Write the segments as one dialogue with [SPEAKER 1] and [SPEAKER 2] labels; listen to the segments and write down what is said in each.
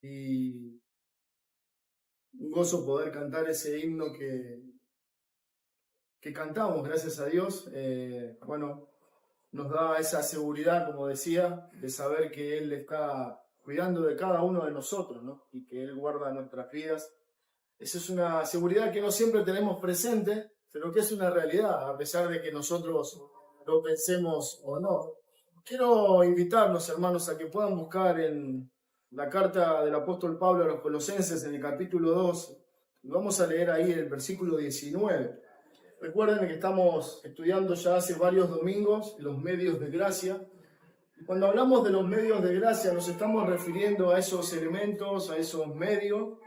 [SPEAKER 1] Y un gozo poder cantar ese himno que cantamos, gracias a Dios. Bueno, nos da esa seguridad, como decía, de saber que Él está cuidando de cada uno de nosotros, ¿no? Y que Él guarda nuestras vidas. Esa es una seguridad que no siempre tenemos presente, pero que es una realidad, a pesar de que nosotros lo pensemos o no. Quiero invitarlos, hermanos, a que puedan buscar en la carta del apóstol Pablo a los Colosenses, en el capítulo 2, y vamos a leer ahí el versículo 19. Recuerden que estamos estudiando ya hace varios domingos los medios de gracia. Y cuando hablamos de los medios de gracia, nos estamos refiriendo a esos elementos, a esos medios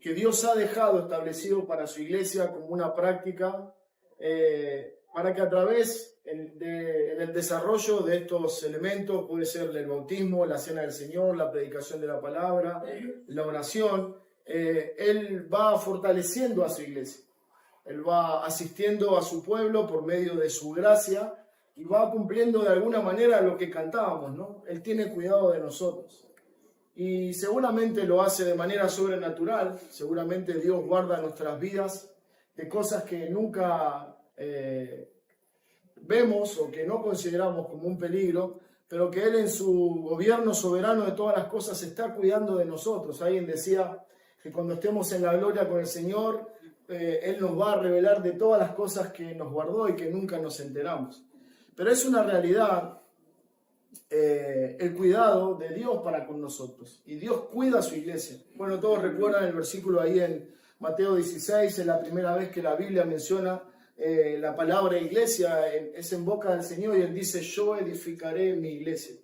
[SPEAKER 1] que Dios ha dejado establecido para su iglesia como una práctica, para que a través del desarrollo de estos elementos, puede ser el bautismo, la cena del Señor, la predicación de la palabra, la oración, Él va fortaleciendo a su iglesia. Él va asistiendo a su pueblo por medio de su gracia y va cumpliendo de alguna manera lo que cantábamos, ¿no? Él tiene cuidado de nosotros. Y seguramente lo hace de manera sobrenatural, seguramente Dios guarda nuestras vidas de cosas que nunca vemos o que no consideramos como un peligro, pero que Él en su gobierno soberano de todas las cosas está cuidando de nosotros. Alguien decía que cuando estemos en la gloria con el Señor, Él nos va a revelar de todas las cosas que nos guardó y que nunca nos enteramos. Pero es una realidad el cuidado de Dios para con nosotros. Y Dios cuida a su iglesia. Bueno, todos recuerdan el versículo ahí en Mateo 16, es la primera vez que la Biblia menciona la palabra iglesia, es en boca del Señor y Él dice, yo edificaré mi iglesia.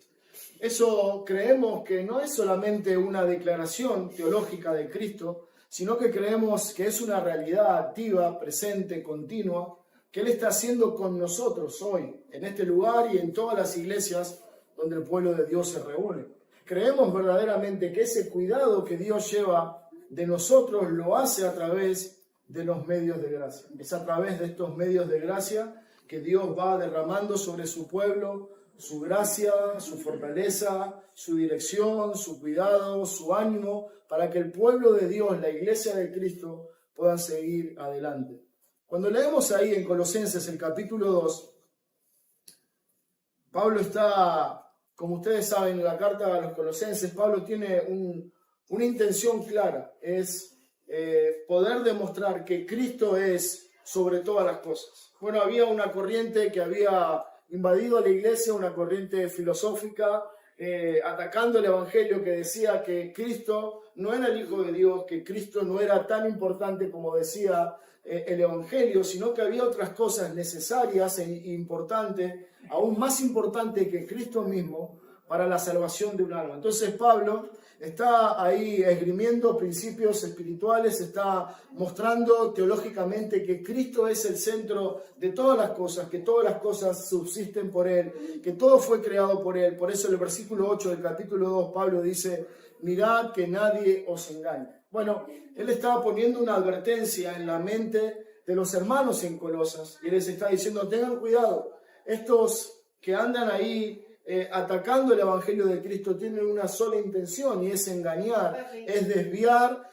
[SPEAKER 1] Eso creemos que no es solamente una declaración teológica de Cristo, sino que creemos que es una realidad activa, presente, continua, que Él está haciendo con nosotros hoy, en este lugar y en todas las iglesias donde el pueblo de Dios se reúne. Creemos verdaderamente que ese cuidado que Dios lleva de nosotros lo hace a través de los medios de gracia. Es a través de estos medios de gracia que Dios va derramando sobre su pueblo su gracia, su fortaleza, su dirección, su cuidado, su ánimo, para que el pueblo de Dios, la iglesia de Cristo, puedan seguir adelante. Cuando leemos ahí en Colosenses el capítulo 2, Pablo está, como ustedes saben, en la carta a los Colosenses, Pablo tiene una intención clara, es poder demostrar que Cristo es sobre todas las cosas. Bueno, había una corriente que había invadido a la iglesia, una corriente filosófica, atacando el evangelio, que decía que Cristo no era el Hijo de Dios, que Cristo no era tan importante como decía el evangelio, sino que había otras cosas necesarias e importantes, aún más importantes que Cristo mismo, para la salvación de un alma. Entonces Pablo está ahí esgrimiendo principios espirituales, está mostrando teológicamente que Cristo es el centro de todas las cosas, que todas las cosas subsisten por Él, que todo fue creado por Él. Por eso en el versículo 8 del capítulo 2 Pablo dice, mirad que nadie os engañe. Bueno, él estaba poniendo una advertencia en la mente de los hermanos en Colosas y les está diciendo, tengan cuidado, estos que andan ahí atacando el evangelio de Cristo tienen una sola intención y es engañar, es desviar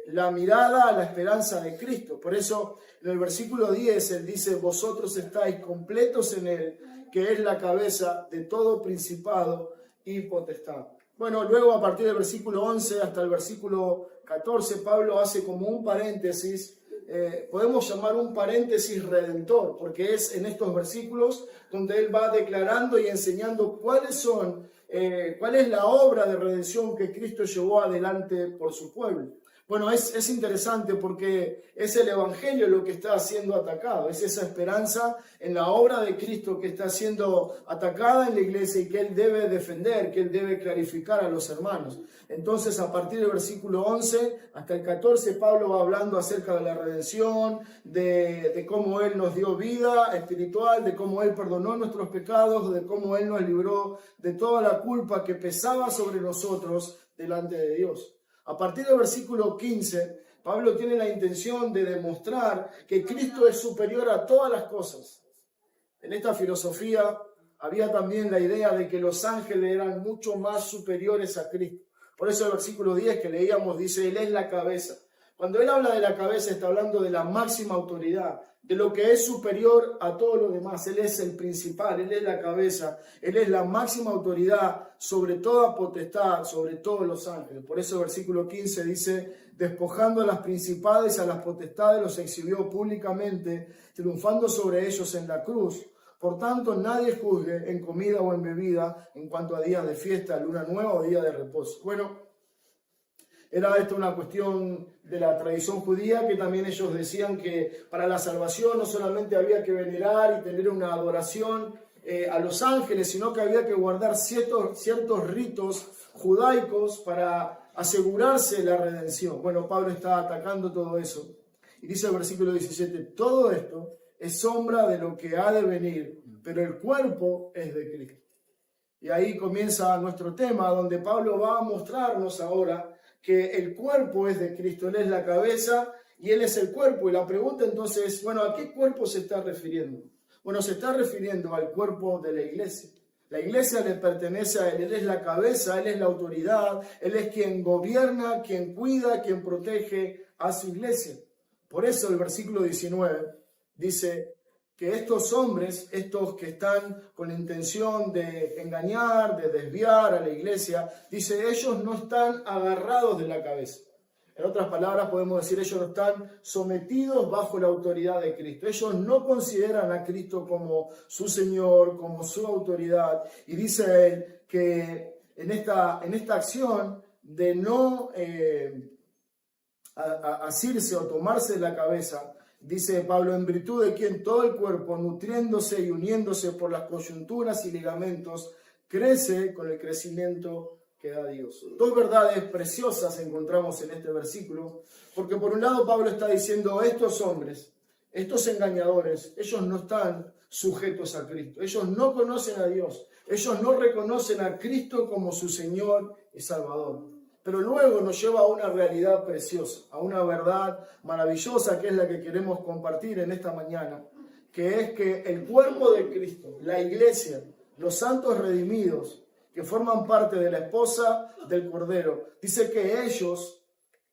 [SPEAKER 1] la mirada a la esperanza de Cristo. Por eso en el versículo 10 él dice, vosotros estáis completos en Él, que es la cabeza de todo principado y potestad. Bueno, luego a partir del versículo 11 hasta el versículo 14, Pablo hace como un paréntesis, podemos llamar un paréntesis redentor, porque es en estos versículos donde él va declarando y enseñando cuál es la obra de redención que Cristo llevó adelante por su pueblo. Bueno, es interesante porque es el evangelio lo que está siendo atacado, es esa esperanza en la obra de Cristo que está siendo atacada en la iglesia y que Él debe defender, que Él debe clarificar a los hermanos. Entonces, a partir del versículo 11 hasta el 14, Pablo va hablando acerca de la redención, de cómo Él nos dio vida espiritual, de cómo Él perdonó nuestros pecados, de cómo Él nos libró de toda la culpa que pesaba sobre nosotros delante de Dios. A partir del versículo 15, Pablo tiene la intención de demostrar que Cristo es superior a todas las cosas. En esta filosofía había también la idea de que los ángeles eran mucho más superiores a Cristo. Por eso el versículo 10 que leíamos dice, Él es la cabeza. Cuando Él habla de la cabeza está hablando de la máxima autoridad, de lo que es superior a todo lo demás. Él es el principal, Él es la cabeza, Él es la máxima autoridad sobre toda potestad, sobre todos los ángeles. Por eso el versículo 15 dice, despojando a las principales y a las potestades los exhibió públicamente, triunfando sobre ellos en la cruz. Por tanto, nadie juzgue en comida o en bebida en cuanto a días de fiesta, luna nueva o día de reposo. Bueno, era esto una cuestión de la tradición judía, que también ellos decían que para la salvación no solamente había que venerar y tener una adoración a los ángeles, sino que había que guardar ciertos ritos judaicos para asegurarse la redención. Bueno, Pablo está atacando todo eso. Y dice el versículo 17, todo esto es sombra de lo que ha de venir, pero el cuerpo es de Cristo. Y ahí comienza nuestro tema, donde Pablo va a mostrarnos ahora que el cuerpo es de Cristo, Él es la cabeza y Él es el cuerpo. Y la pregunta entonces es, bueno, ¿a qué cuerpo se está refiriendo? Bueno, se está refiriendo al cuerpo de la iglesia. La iglesia le pertenece a Él, Él es la cabeza, Él es la autoridad, Él es quien gobierna, quien cuida, quien protege a su iglesia. Por eso el versículo 19 dice que estos hombres, estos que están con la intención de engañar, de desviar a la iglesia, dice, ellos no están agarrados de la cabeza. En otras palabras podemos decir, ellos no están sometidos bajo la autoridad de Cristo. Ellos no consideran a Cristo como su Señor, como su autoridad. Y dice él que en esta acción de no asirse o tomarse la cabeza, dice Pablo, en virtud de quien todo el cuerpo, nutriéndose y uniéndose por las coyunturas y ligamentos, crece con el crecimiento que da Dios. Dos verdades preciosas encontramos en este versículo, porque por un lado Pablo está diciendo, estos hombres, estos engañadores, ellos no están sujetos a Cristo, ellos no conocen a Dios, ellos no reconocen a Cristo como su Señor y Salvador. Pero luego nos lleva a una realidad preciosa, a una verdad maravillosa que es la que queremos compartir en esta mañana, que es que el cuerpo de Cristo, la iglesia, los santos redimidos, que forman parte de la esposa del Cordero, dice que ellos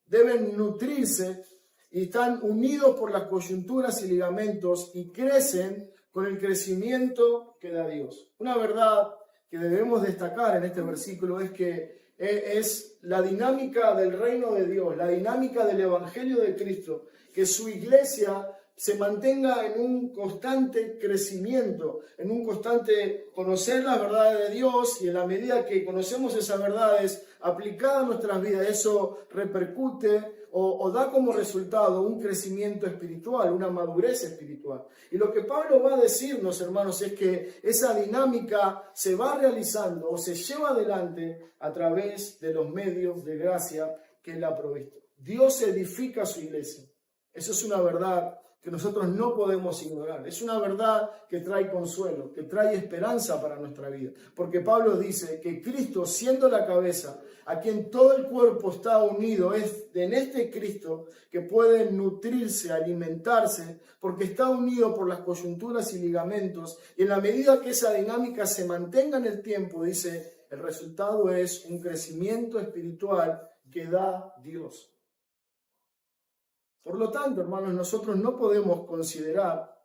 [SPEAKER 1] deben nutrirse y están unidos por las coyunturas y ligamentos y crecen con el crecimiento que da Dios. Una verdad que debemos destacar en este versículo es que es la dinámica del reino de Dios, la dinámica del Evangelio de Cristo, que su iglesia se mantenga en un constante crecimiento, en un constante conocer las verdades de Dios, y en la medida que conocemos esas verdades aplicadas a nuestras vidas, eso repercute o da como resultado un crecimiento espiritual, una madurez espiritual. Y lo que Pablo va a decirnos, hermanos, es que esa dinámica se va realizando o se lleva adelante a través de los medios de gracia que Él ha provisto. Dios edifica su iglesia. Eso es una verdad que nosotros no podemos ignorar. Es una verdad que trae consuelo, que trae esperanza para nuestra vida. Porque Pablo dice que Cristo, siendo la cabeza, a quien todo el cuerpo está unido, es en este Cristo que puede nutrirse, alimentarse, porque está unido por las coyunturas y ligamentos. Y en la medida que esa dinámica se mantenga en el tiempo, dice, el resultado es un crecimiento espiritual que da Dios. Por lo tanto, hermanos, nosotros no podemos considerar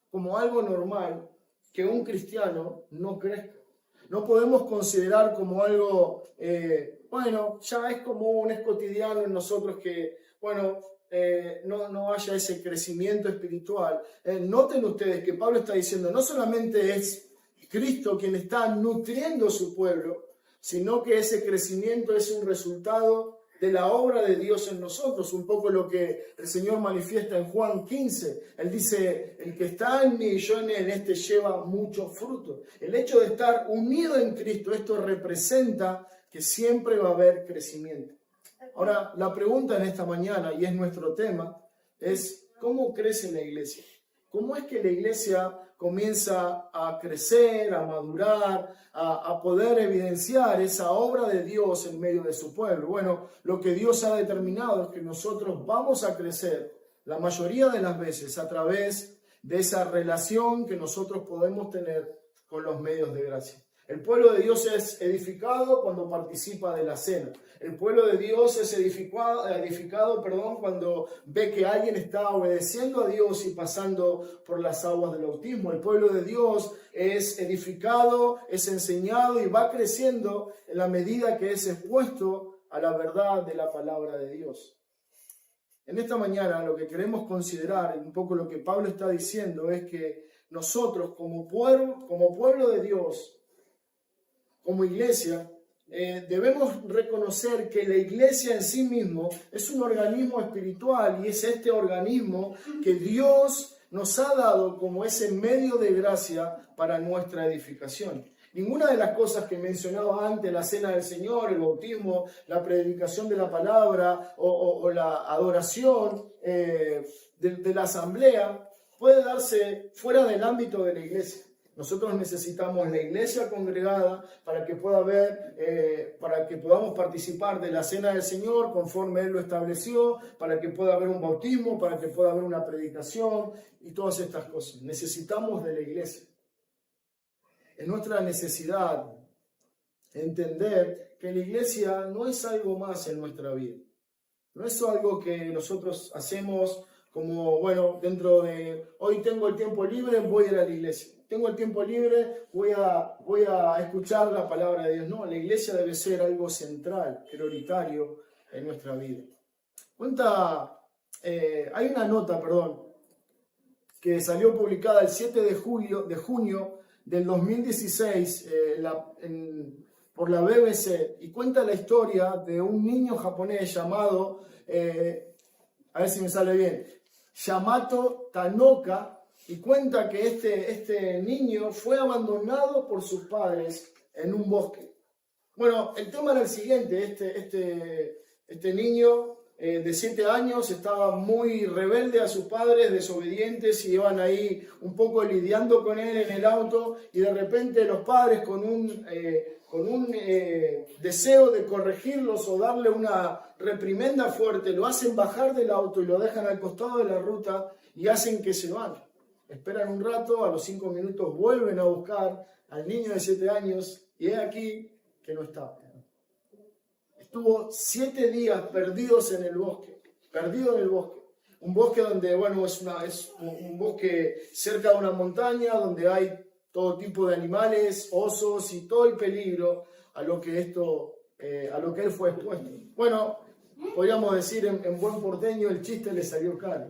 [SPEAKER 1] como algo normal que un cristiano no crezca. No podemos considerar como algo, ya es común, es cotidiano en nosotros que, no haya ese crecimiento espiritual. Noten ustedes que Pablo está diciendo, no solamente es Cristo quien está nutriendo su pueblo, sino que ese crecimiento es un resultado de la obra de Dios en nosotros, un poco lo que el Señor manifiesta en Juan 15. Él dice, el que está en mí y yo en él, este lleva mucho fruto. El hecho de estar unido en Cristo, esto representa que siempre va a haber crecimiento. Ahora, la pregunta en esta mañana, y es nuestro tema, es ¿cómo crece la iglesia? ¿Cómo es que la iglesia comienza a crecer, a madurar, a poder evidenciar esa obra de Dios en medio de su pueblo? Bueno, lo que Dios ha determinado es que nosotros vamos a crecer la mayoría de las veces a través de esa relación que nosotros podemos tener con los medios de gracia. El pueblo de Dios es edificado cuando participa de la cena. El pueblo de Dios es edificado, cuando ve que alguien está obedeciendo a Dios y pasando por las aguas del bautismo. El pueblo de Dios es edificado, es enseñado y va creciendo en la medida que es expuesto a la verdad de la palabra de Dios. En esta mañana lo que queremos considerar, un poco lo que Pablo está diciendo, es que nosotros como pueblo de Dios, como iglesia, debemos reconocer que la iglesia en sí mismo es un organismo espiritual y es este organismo que Dios nos ha dado como ese medio de gracia para nuestra edificación. Ninguna de las cosas que mencionaba antes, la cena del Señor, el bautismo, la predicación de la palabra o la adoración de la asamblea, puede darse fuera del ámbito de la iglesia. Nosotros necesitamos la iglesia congregada para que para que podamos participar de la cena del Señor conforme Él lo estableció, para que pueda haber un bautismo, para que pueda haber una predicación y todas estas cosas. Necesitamos de la iglesia. Es nuestra necesidad entender que la iglesia no es algo más en nuestra vida. No es algo que nosotros hacemos como, bueno, dentro de hoy tengo el tiempo libre, voy a ir a la iglesia. Tengo el tiempo libre, voy a escuchar la palabra de Dios. No, la iglesia debe ser algo central, prioritario en nuestra vida. Hay una nota, que salió publicada el 7 de junio del 2016 por la BBC y cuenta la historia de un niño japonés llamado, a ver si me sale bien, Yamato Tanoka, y cuenta que este niño fue abandonado por sus padres en un bosque. Bueno, el tema era el siguiente, este niño de 7 años estaba muy rebelde a sus padres, desobedientes, y iban ahí un poco lidiando con él en el auto, y de repente los padres con un deseo de corregirlos o darle una reprimenda fuerte, lo hacen bajar del auto y lo dejan al costado de la ruta y hacen que se vaya. Esperan un rato, a los 5 minutos vuelven a buscar al niño de 7 años y es aquí que no estaba. Estuvo 7 días perdidos en el bosque, Un bosque donde, es un bosque cerca de una montaña, donde hay todo tipo de animales, osos y todo el peligro a lo que él fue expuesto. Bueno, podríamos decir en buen porteño, el chiste le salió caro.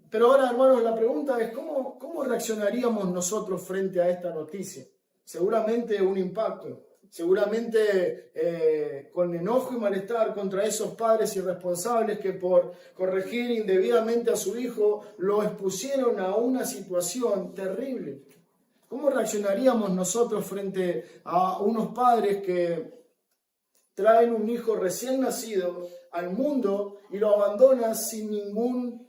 [SPEAKER 1] Pero ahora, hermanos, la pregunta es, ¿cómo reaccionaríamos nosotros frente a esta noticia? Seguramente un impacto, seguramente con enojo y malestar contra esos padres irresponsables que por corregir indebidamente a su hijo lo expusieron a una situación terrible. ¿Cómo reaccionaríamos nosotros frente a unos padres que traen un hijo recién nacido al mundo y lo abandonan sin ningún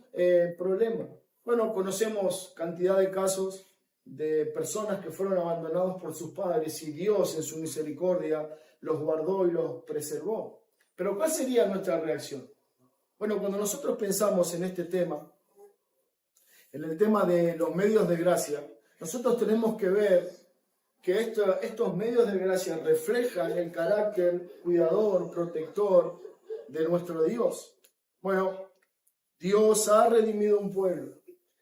[SPEAKER 1] problema? Bueno, conocemos cantidad de casos de personas que fueron abandonados por sus padres y Dios en su misericordia los guardó y los preservó. Pero ¿cuál sería nuestra reacción? Bueno, cuando nosotros pensamos en este tema, en el tema de los medios de gracia, nosotros tenemos que ver que estos medios de gracia reflejan el carácter cuidador, protector de nuestro Dios. Bueno, Dios ha redimido un pueblo.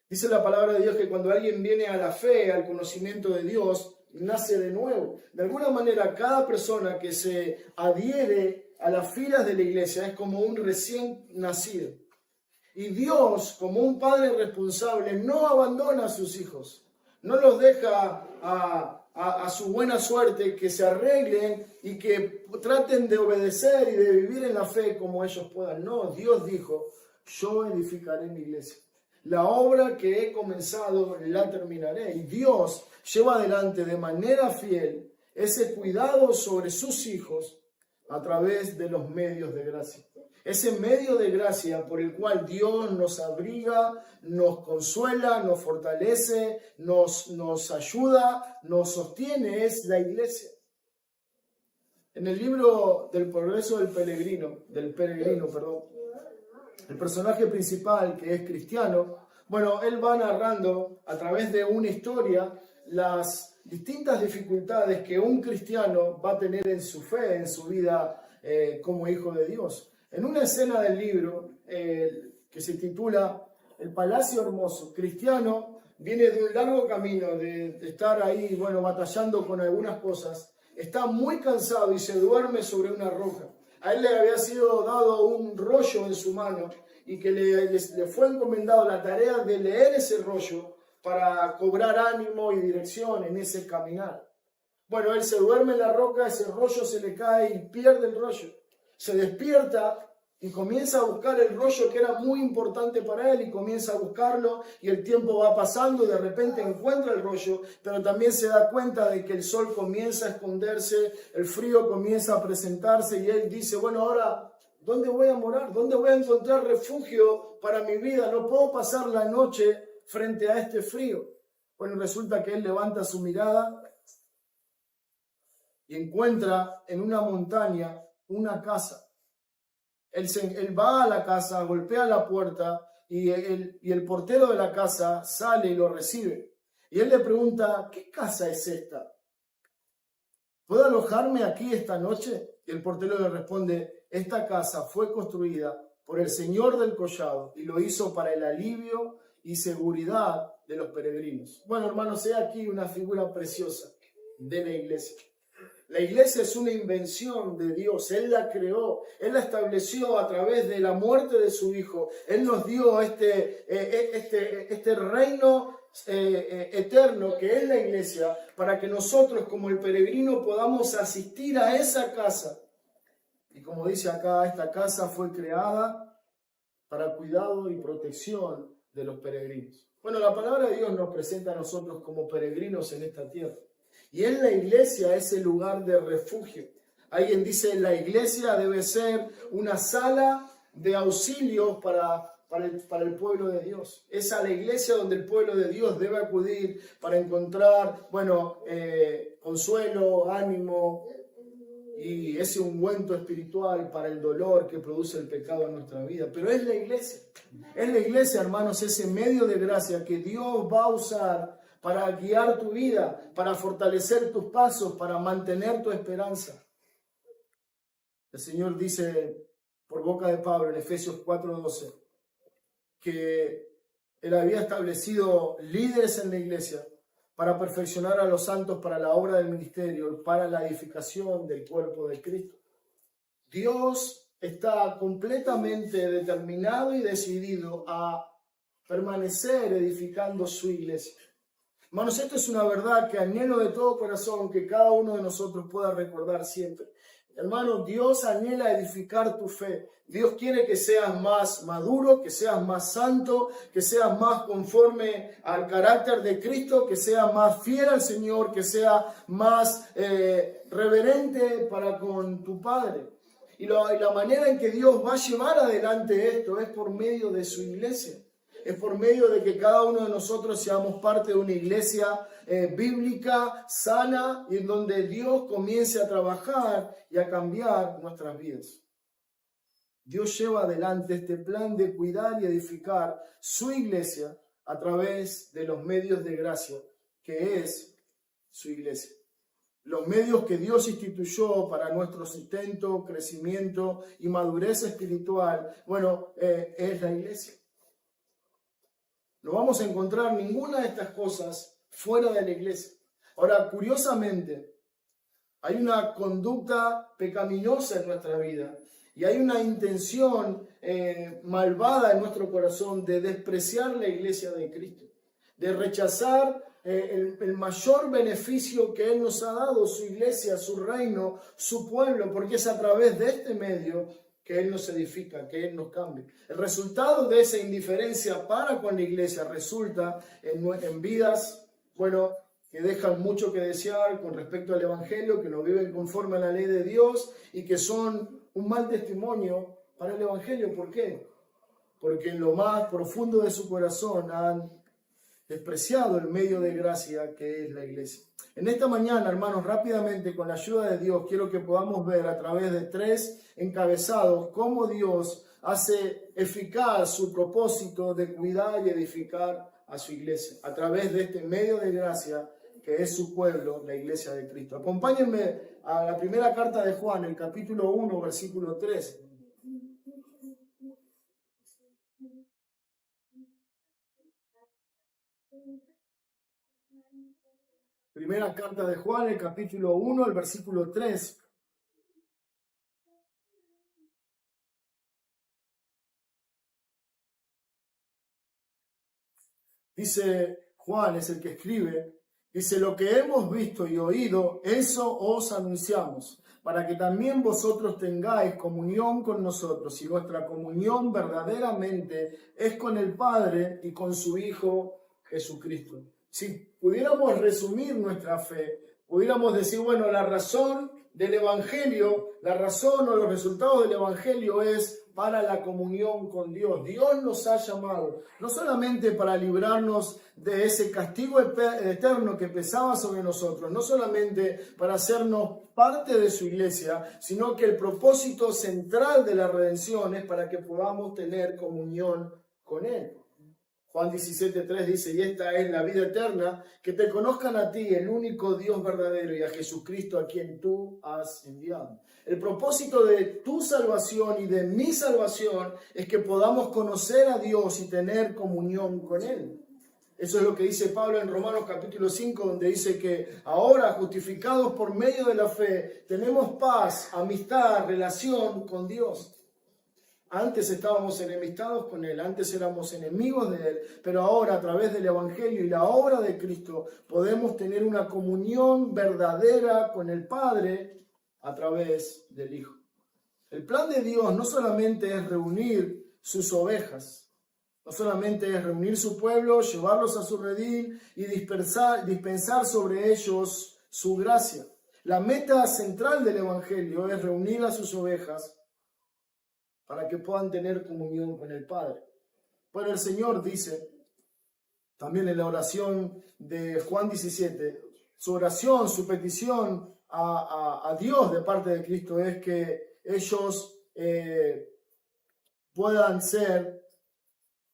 [SPEAKER 1] Dice la palabra de Dios que cuando alguien viene a la fe, al conocimiento de Dios, nace de nuevo. De alguna manera, cada persona que se adhiere a las filas de la iglesia es como un recién nacido. Y Dios, como un padre responsable, no abandona a sus hijos. No los deja a su buena suerte, que se arreglen y que traten de obedecer y de vivir en la fe como ellos puedan. No, Dios dijo, yo edificaré mi iglesia. La obra que he comenzado la terminaré. Y Dios lleva adelante de manera fiel ese cuidado sobre sus hijos a través de los medios de gracia. Ese medio de gracia por el cual Dios nos abriga, nos consuela, nos fortalece, nos ayuda, nos sostiene, es la iglesia. En el libro del progreso del peregrino, el personaje principal, que es cristiano, bueno, él va narrando a través de una historia las distintas dificultades que un cristiano va a tener en su fe, en su vida como hijo de Dios. En una escena del libro que se titula El Palacio Hermoso, Cristiano viene de un largo camino, de estar ahí, batallando con algunas cosas, está muy cansado y se duerme sobre una roca. A él le había sido dado un rollo en su mano y que le fue encomendado la tarea de leer ese rollo para cobrar ánimo y dirección en ese caminar. Bueno, él se duerme en la roca, ese rollo se le cae y pierde el rollo. Se despierta y comienza a buscar el rollo que era muy importante para él y comienza a buscarlo y el tiempo va pasando y de repente encuentra el rollo, pero también se da cuenta de que el sol comienza a esconderse, el frío comienza a presentarse y él dice, ahora, ¿dónde voy a morar? ¿Dónde voy a encontrar refugio para mi vida? No puedo pasar la noche frente a este frío. Resulta que él levanta su mirada y encuentra en una montaña una casa. Él va a la casa, golpea la puerta y el portero de la casa sale y lo recibe. Y él le pregunta, ¿qué casa es esta? ¿Puedo alojarme aquí esta noche? Y el portero le responde, esta casa fue construida por el Señor del Collado y lo hizo para el alivio y seguridad de los peregrinos. Hermanos, he aquí una figura preciosa de la iglesia. La iglesia es una invención de Dios, Él la creó, Él la estableció a través de la muerte de su Hijo. Él nos dio este reino eterno que es la iglesia, para que nosotros como el peregrino podamos asistir a esa casa. Y como dice acá, esta casa fue creada para cuidado y protección de los peregrinos. La palabra de Dios nos presenta a nosotros como peregrinos en esta tierra. Y en la iglesia es el lugar de refugio. Alguien dice, la iglesia debe ser una sala de auxilios para el pueblo de Dios. Es a la iglesia donde el pueblo de Dios debe acudir para encontrar, consuelo, ánimo y ese ungüento espiritual para el dolor que produce el pecado en nuestra vida. Pero es la iglesia. Es la iglesia, hermanos, ese medio de gracia que Dios va a usar para guiar tu vida, para fortalecer tus pasos, para mantener tu esperanza. El Señor dice por boca de Pablo en Efesios 4:12 que Él había establecido líderes en la iglesia para perfeccionar a los santos para la obra del ministerio, para la edificación del cuerpo de Cristo. Dios está completamente determinado y decidido a permanecer edificando su iglesia. Hermanos, esto es una verdad que anhelo de todo corazón que cada uno de nosotros pueda recordar siempre. Hermano, Dios anhela edificar tu fe. Dios quiere que seas más maduro, que seas más santo, que seas más conforme al carácter de Cristo, que seas más fiel al Señor, que seas más reverente para con tu Padre. Y la manera en que Dios va a llevar adelante esto es por medio de su iglesia. Es por medio de que cada uno de nosotros seamos parte de una iglesia bíblica, sana, y en donde Dios comience a trabajar y a cambiar nuestras vidas. Dios lleva adelante este plan de cuidar y edificar su iglesia a través de los medios de gracia, que es su iglesia. Los medios que Dios instituyó para nuestro sustento, crecimiento y madurez espiritual, es la iglesia. No vamos a encontrar ninguna de estas cosas fuera de la iglesia. Ahora, curiosamente, hay una conducta pecaminosa en nuestra vida y hay una intención malvada en nuestro corazón de despreciar la iglesia de Cristo, de rechazar el mayor beneficio que Él nos ha dado, su iglesia, su reino, su pueblo, porque es a través de este medio que Él nos edifica, que Él nos cambie. El resultado de esa indiferencia para con la iglesia resulta en vidas, que dejan mucho que desear con respecto al Evangelio, que no viven conforme a la ley de Dios y que son un mal testimonio para el Evangelio. ¿Por qué? Porque en lo más profundo de su corazón han despreciado el medio de gracia que es la iglesia. En esta mañana, hermanos, rápidamente, con la ayuda de Dios, quiero que podamos ver a través de 3 encabezados cómo Dios hace eficaz su propósito de cuidar y edificar a su iglesia a través de este medio de gracia que es su pueblo, la iglesia de Cristo. Acompáñenme a la primera carta de Juan, el capítulo 1, versículo 3. Primera carta de Juan, el capítulo 1, el versículo 3. Dice Juan, es el que escribe, dice: lo que hemos visto y oído, eso os anunciamos, para que también vosotros tengáis comunión con nosotros, y nuestra comunión verdaderamente es con el Padre y con su Hijo Jesucristo. Si pudiéramos resumir nuestra fe, pudiéramos decir, bueno, la razón del Evangelio, la razón o los resultados del Evangelio es para la comunión con Dios. Dios nos ha llamado, no solamente para librarnos de ese castigo eterno que pesaba sobre nosotros, no solamente para hacernos parte de su iglesia, sino que el propósito central de la redención es para que podamos tener comunión con Él. Juan 17:3 dice: y esta es la vida eterna, que te conozcan a ti, el único Dios verdadero, y a Jesucristo a quien tú has enviado. El propósito de tu salvación y de mi salvación es que podamos conocer a Dios y tener comunión con Él. Eso es lo que dice Pablo en Romanos capítulo 5, donde dice que ahora, justificados por medio de la fe, tenemos paz, amistad, relación con Dios. Antes estábamos enemistados con Él, antes éramos enemigos de Él, pero ahora a través del Evangelio y la obra de Cristo podemos tener una comunión verdadera con el Padre a través del Hijo. El plan de Dios no solamente es reunir sus ovejas, no solamente es reunir su pueblo, llevarlos a su redil y dispensar sobre ellos su gracia. La meta central del Evangelio es reunir a sus ovejas para que puedan tener comunión con el Padre. Pero el Señor dice, también en la oración de Juan 17, su oración, su petición a Dios de parte de Cristo es que ellos puedan ser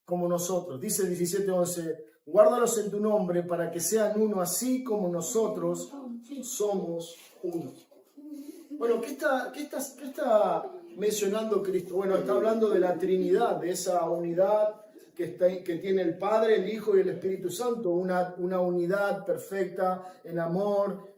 [SPEAKER 1] como nosotros. Dice 17:11, guárdalos en tu nombre para que sean uno, así como nosotros somos uno. Bueno, ¿qué está mencionando Cristo? Bueno, está hablando de la Trinidad, de esa unidad que tiene el Padre, el Hijo y el Espíritu Santo, una unidad perfecta en amor,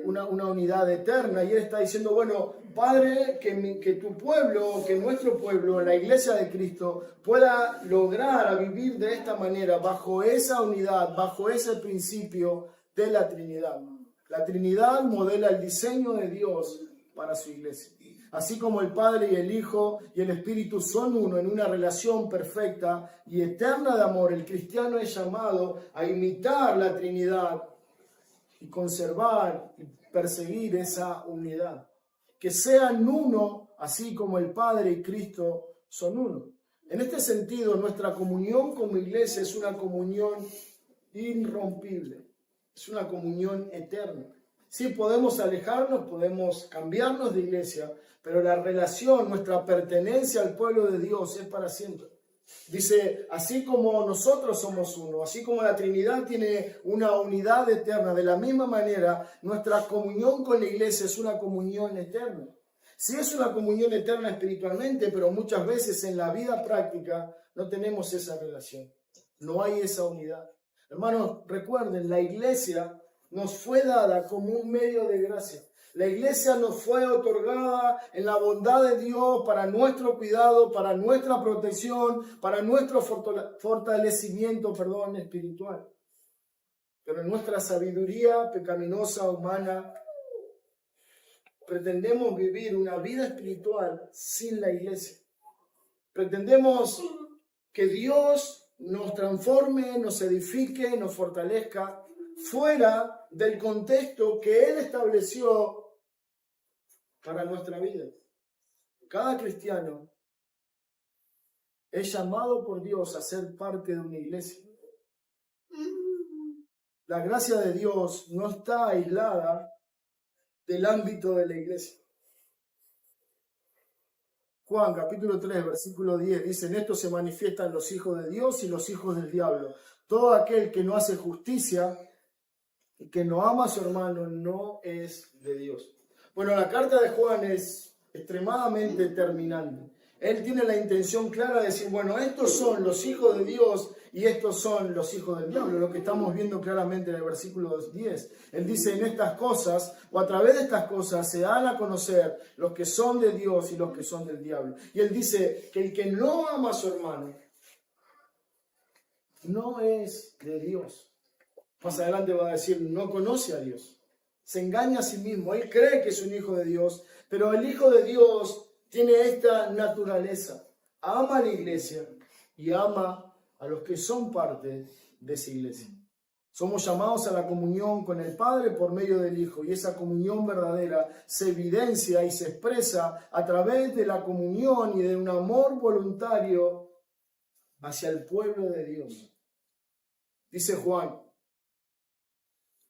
[SPEAKER 1] una unidad eterna. Y Él está diciendo, bueno, Padre, que tu pueblo, que nuestro pueblo, la iglesia de Cristo, pueda lograr vivir de esta manera, bajo esa unidad, bajo ese principio de la Trinidad. La Trinidad modela el diseño de Dios para su iglesia. Así como el Padre y el Hijo y el Espíritu son uno en una relación perfecta y eterna de amor, el cristiano es llamado a imitar la Trinidad y conservar y perseguir esa unidad. Que sean uno, así como el Padre y Cristo son uno. En este sentido, nuestra comunión como iglesia es una comunión irrompible, es una comunión eterna. Sí, podemos alejarnos, podemos cambiarnos de iglesia, pero la relación, nuestra pertenencia al pueblo de Dios es para siempre. Dice, así como nosotros somos uno, así como la Trinidad tiene una unidad eterna, de la misma manera, nuestra comunión con la iglesia es una comunión eterna. Sí, es una comunión eterna espiritualmente, pero muchas veces en la vida práctica no tenemos esa relación. No hay esa unidad. Hermanos, recuerden, la iglesia nos fue dada como un medio de gracia. La iglesia nos fue otorgada en la bondad de Dios para nuestro cuidado, para nuestra protección, para nuestro fortalecimiento, espiritual. Pero en nuestra sabiduría pecaminosa, humana, pretendemos vivir una vida espiritual sin la iglesia. Pretendemos que Dios nos transforme, nos edifique, nos fortalezca fuera del contexto que Él estableció para nuestra vida. Cada cristiano es llamado por Dios a ser parte de una iglesia. La gracia de Dios no está aislada del ámbito de la iglesia. Juan capítulo 3, versículo 10 dice: en esto se manifiestan los hijos de Dios y los hijos del diablo. Todo aquel que no hace justicia Y que no ama a su hermano no es de Dios. Bueno, la carta de Juan es extremadamente terminante. Él tiene la intención clara de decir, bueno, estos son los hijos de Dios y estos son los hijos del diablo, lo que estamos viendo claramente en el versículo 10. Él dice, en estas cosas, o a través de estas cosas, se dan a conocer los que son de Dios y los que son del diablo. Y él dice que el que no ama a su hermano no es de Dios. Más adelante va a decir, no conoce a Dios. Se engaña a sí mismo. Él cree que es un hijo de Dios, pero el hijo de Dios tiene esta naturaleza. Ama a la iglesia y ama a los que son parte de esa iglesia. Somos llamados a la comunión con el Padre por medio del Hijo, y esa comunión verdadera se evidencia y se expresa a través de la comunión y de un amor voluntario hacia el pueblo de Dios. Dice Juan,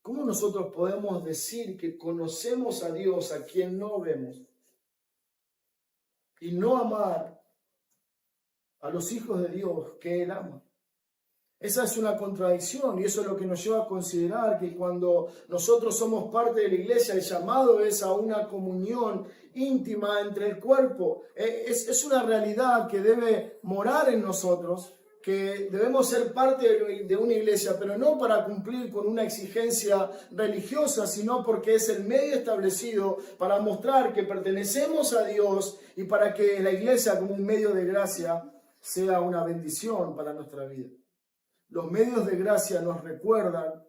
[SPEAKER 1] ¿cómo nosotros podemos decir que conocemos a Dios a quien no vemos y no amar a los hijos de Dios que Él ama? Esa es una contradicción, y eso es lo que nos lleva a considerar que cuando nosotros somos parte de la iglesia, el llamado es a una comunión íntima entre el cuerpo. Es una realidad que debe morar en nosotros, que debemos ser parte de una iglesia, pero no para cumplir con una exigencia religiosa, sino porque es el medio establecido para mostrar que pertenecemos a Dios y para que la iglesia como un medio de gracia sea una bendición para nuestra vida. Los medios de gracia nos recuerdan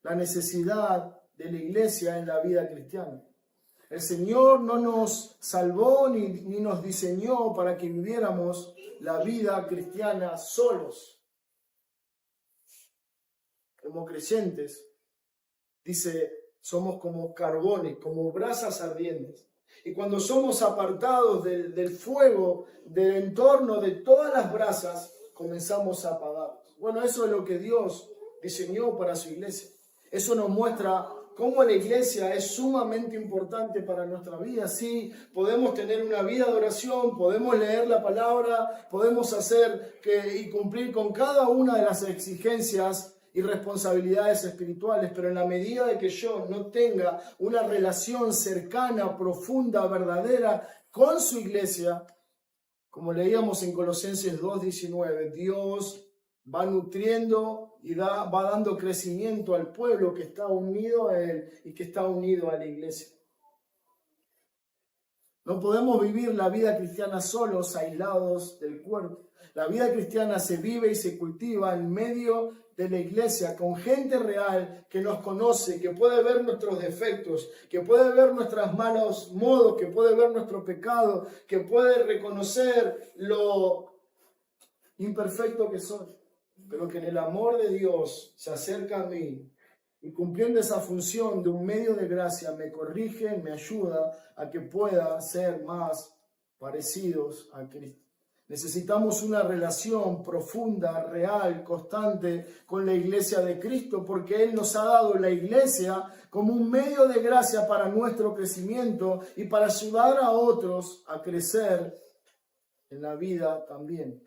[SPEAKER 1] la necesidad de la iglesia en la vida cristiana. El Señor no nos salvó ni nos diseñó para que viviéramos la vida cristiana solos. Como creyentes, dice, somos como carbones, como brasas ardientes. Y cuando somos apartados del fuego, del entorno de todas las brasas, comenzamos a apagar. Bueno, eso es lo que Dios diseñó para su iglesia. Eso nos muestra cómo la iglesia es sumamente importante para nuestra vida. Sí, podemos tener una vida de oración, podemos leer la palabra, podemos hacer y cumplir con cada una de las exigencias y responsabilidades espirituales, pero en la medida de que yo no tenga una relación cercana, profunda, verdadera con su iglesia, como leíamos en Colosenses 2:19, Dios va nutriendo y va dando crecimiento al pueblo que está unido a Él y que está unido a la iglesia. No podemos vivir la vida cristiana solos, aislados del cuerpo. La vida cristiana se vive y se cultiva en medio de la iglesia, con gente real que nos conoce, que puede ver nuestros defectos, que puede ver nuestros malos modos, que puede ver nuestro pecado, que puede reconocer lo imperfecto que soy, pero que en el amor de Dios se acerca a mí y cumpliendo esa función de un medio de gracia me corrige, me ayuda a que pueda ser más parecidos a Cristo. Necesitamos una relación profunda, real, constante con la iglesia de Cristo, porque Él nos ha dado la iglesia como un medio de gracia para nuestro crecimiento y para ayudar a otros a crecer en la vida también.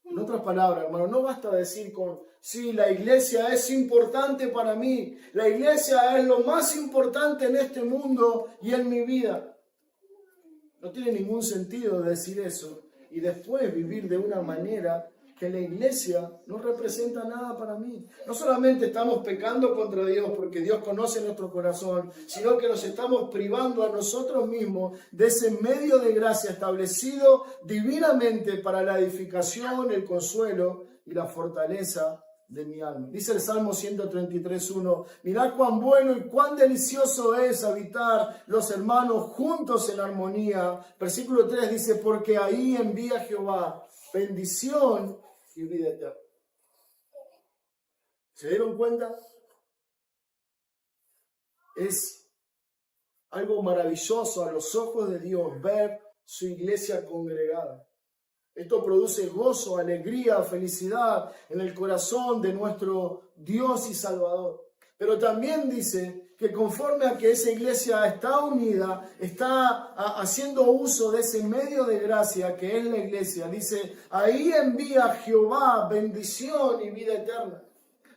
[SPEAKER 1] En otras palabras, hermano, no basta decir sí, la iglesia es importante para mí, la iglesia es lo más importante en este mundo y en mi vida. No tiene ningún sentido decir eso y después vivir de una manera que la iglesia no representa nada para mí. No solamente estamos pecando contra Dios porque Dios conoce nuestro corazón, sino que nos estamos privando a nosotros mismos de ese medio de gracia establecido divinamente para la edificación, el consuelo y la fortaleza de mi alma. Dice el Salmo 133:1, mirad cuán bueno y cuán delicioso es habitar los hermanos juntos en armonía. Versículo 3 dice, porque ahí envía Jehová bendición y vida eterna. ¿Se dieron cuenta? Es algo maravilloso a los ojos de Dios ver su iglesia congregada. Esto produce gozo, alegría, felicidad en el corazón de nuestro Dios y Salvador. Pero también dice que conforme a que esa iglesia está unida, está haciendo uso de ese medio de gracia que es la iglesia, dice, ahí envía Jehová bendición y vida eterna.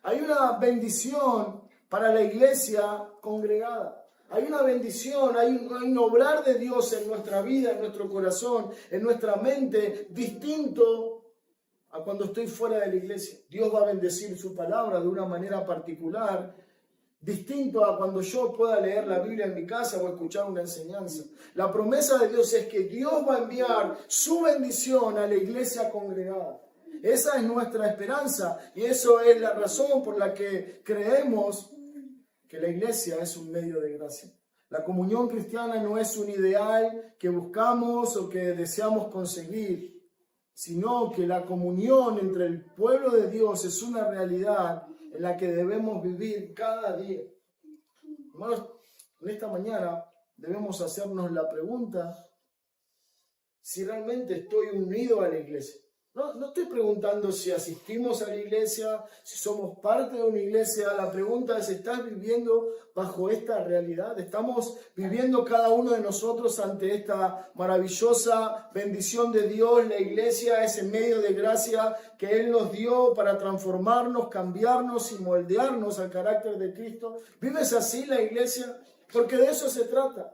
[SPEAKER 1] Hay una bendición para la iglesia congregada. Hay una bendición, hay un obrar de Dios en nuestra vida, en nuestro corazón, en nuestra mente, distinto a cuando estoy fuera de la iglesia. Dios va a bendecir su palabra de una manera particular, distinto a cuando yo pueda leer la Biblia en mi casa o escuchar una enseñanza. La promesa de Dios es que Dios va a enviar su bendición a la iglesia congregada. Esa es nuestra esperanza y eso es la razón por la que creemos que la iglesia es un medio de gracia. La comunión cristiana no es un ideal que buscamos o que deseamos conseguir, sino que la comunión entre el pueblo de Dios es una realidad en la que debemos vivir cada día. Hermanos, en esta mañana debemos hacernos la pregunta si realmente estoy unido a la iglesia. No estoy preguntando si asistimos a la iglesia, si somos parte de una iglesia. La pregunta es, ¿estás viviendo bajo esta realidad? ¿Estamos viviendo cada uno de nosotros ante esta maravillosa bendición de Dios? La iglesia, ese medio de gracia que Él nos dio para transformarnos, cambiarnos y moldearnos al carácter de Cristo. ¿Vives así la iglesia? Porque de eso se trata.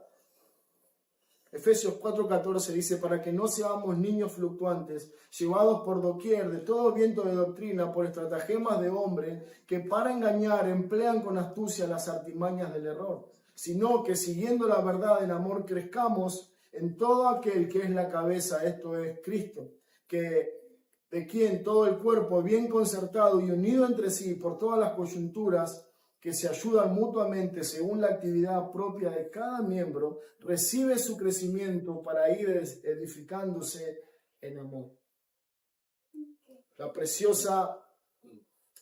[SPEAKER 1] Efesios 4:14 dice, para que no seamos niños fluctuantes, llevados por doquier de todo viento de doctrina, por estratagemas de hombre, que para engañar emplean con astucia las artimañas del error, sino que siguiendo la verdad en amor crezcamos en todo aquel que es la cabeza, esto es Cristo, de quien todo el cuerpo bien concertado y unido entre sí por todas las coyunturas, que se ayudan mutuamente según la actividad propia de cada miembro, recibe su crecimiento para ir edificándose en amor. La preciosa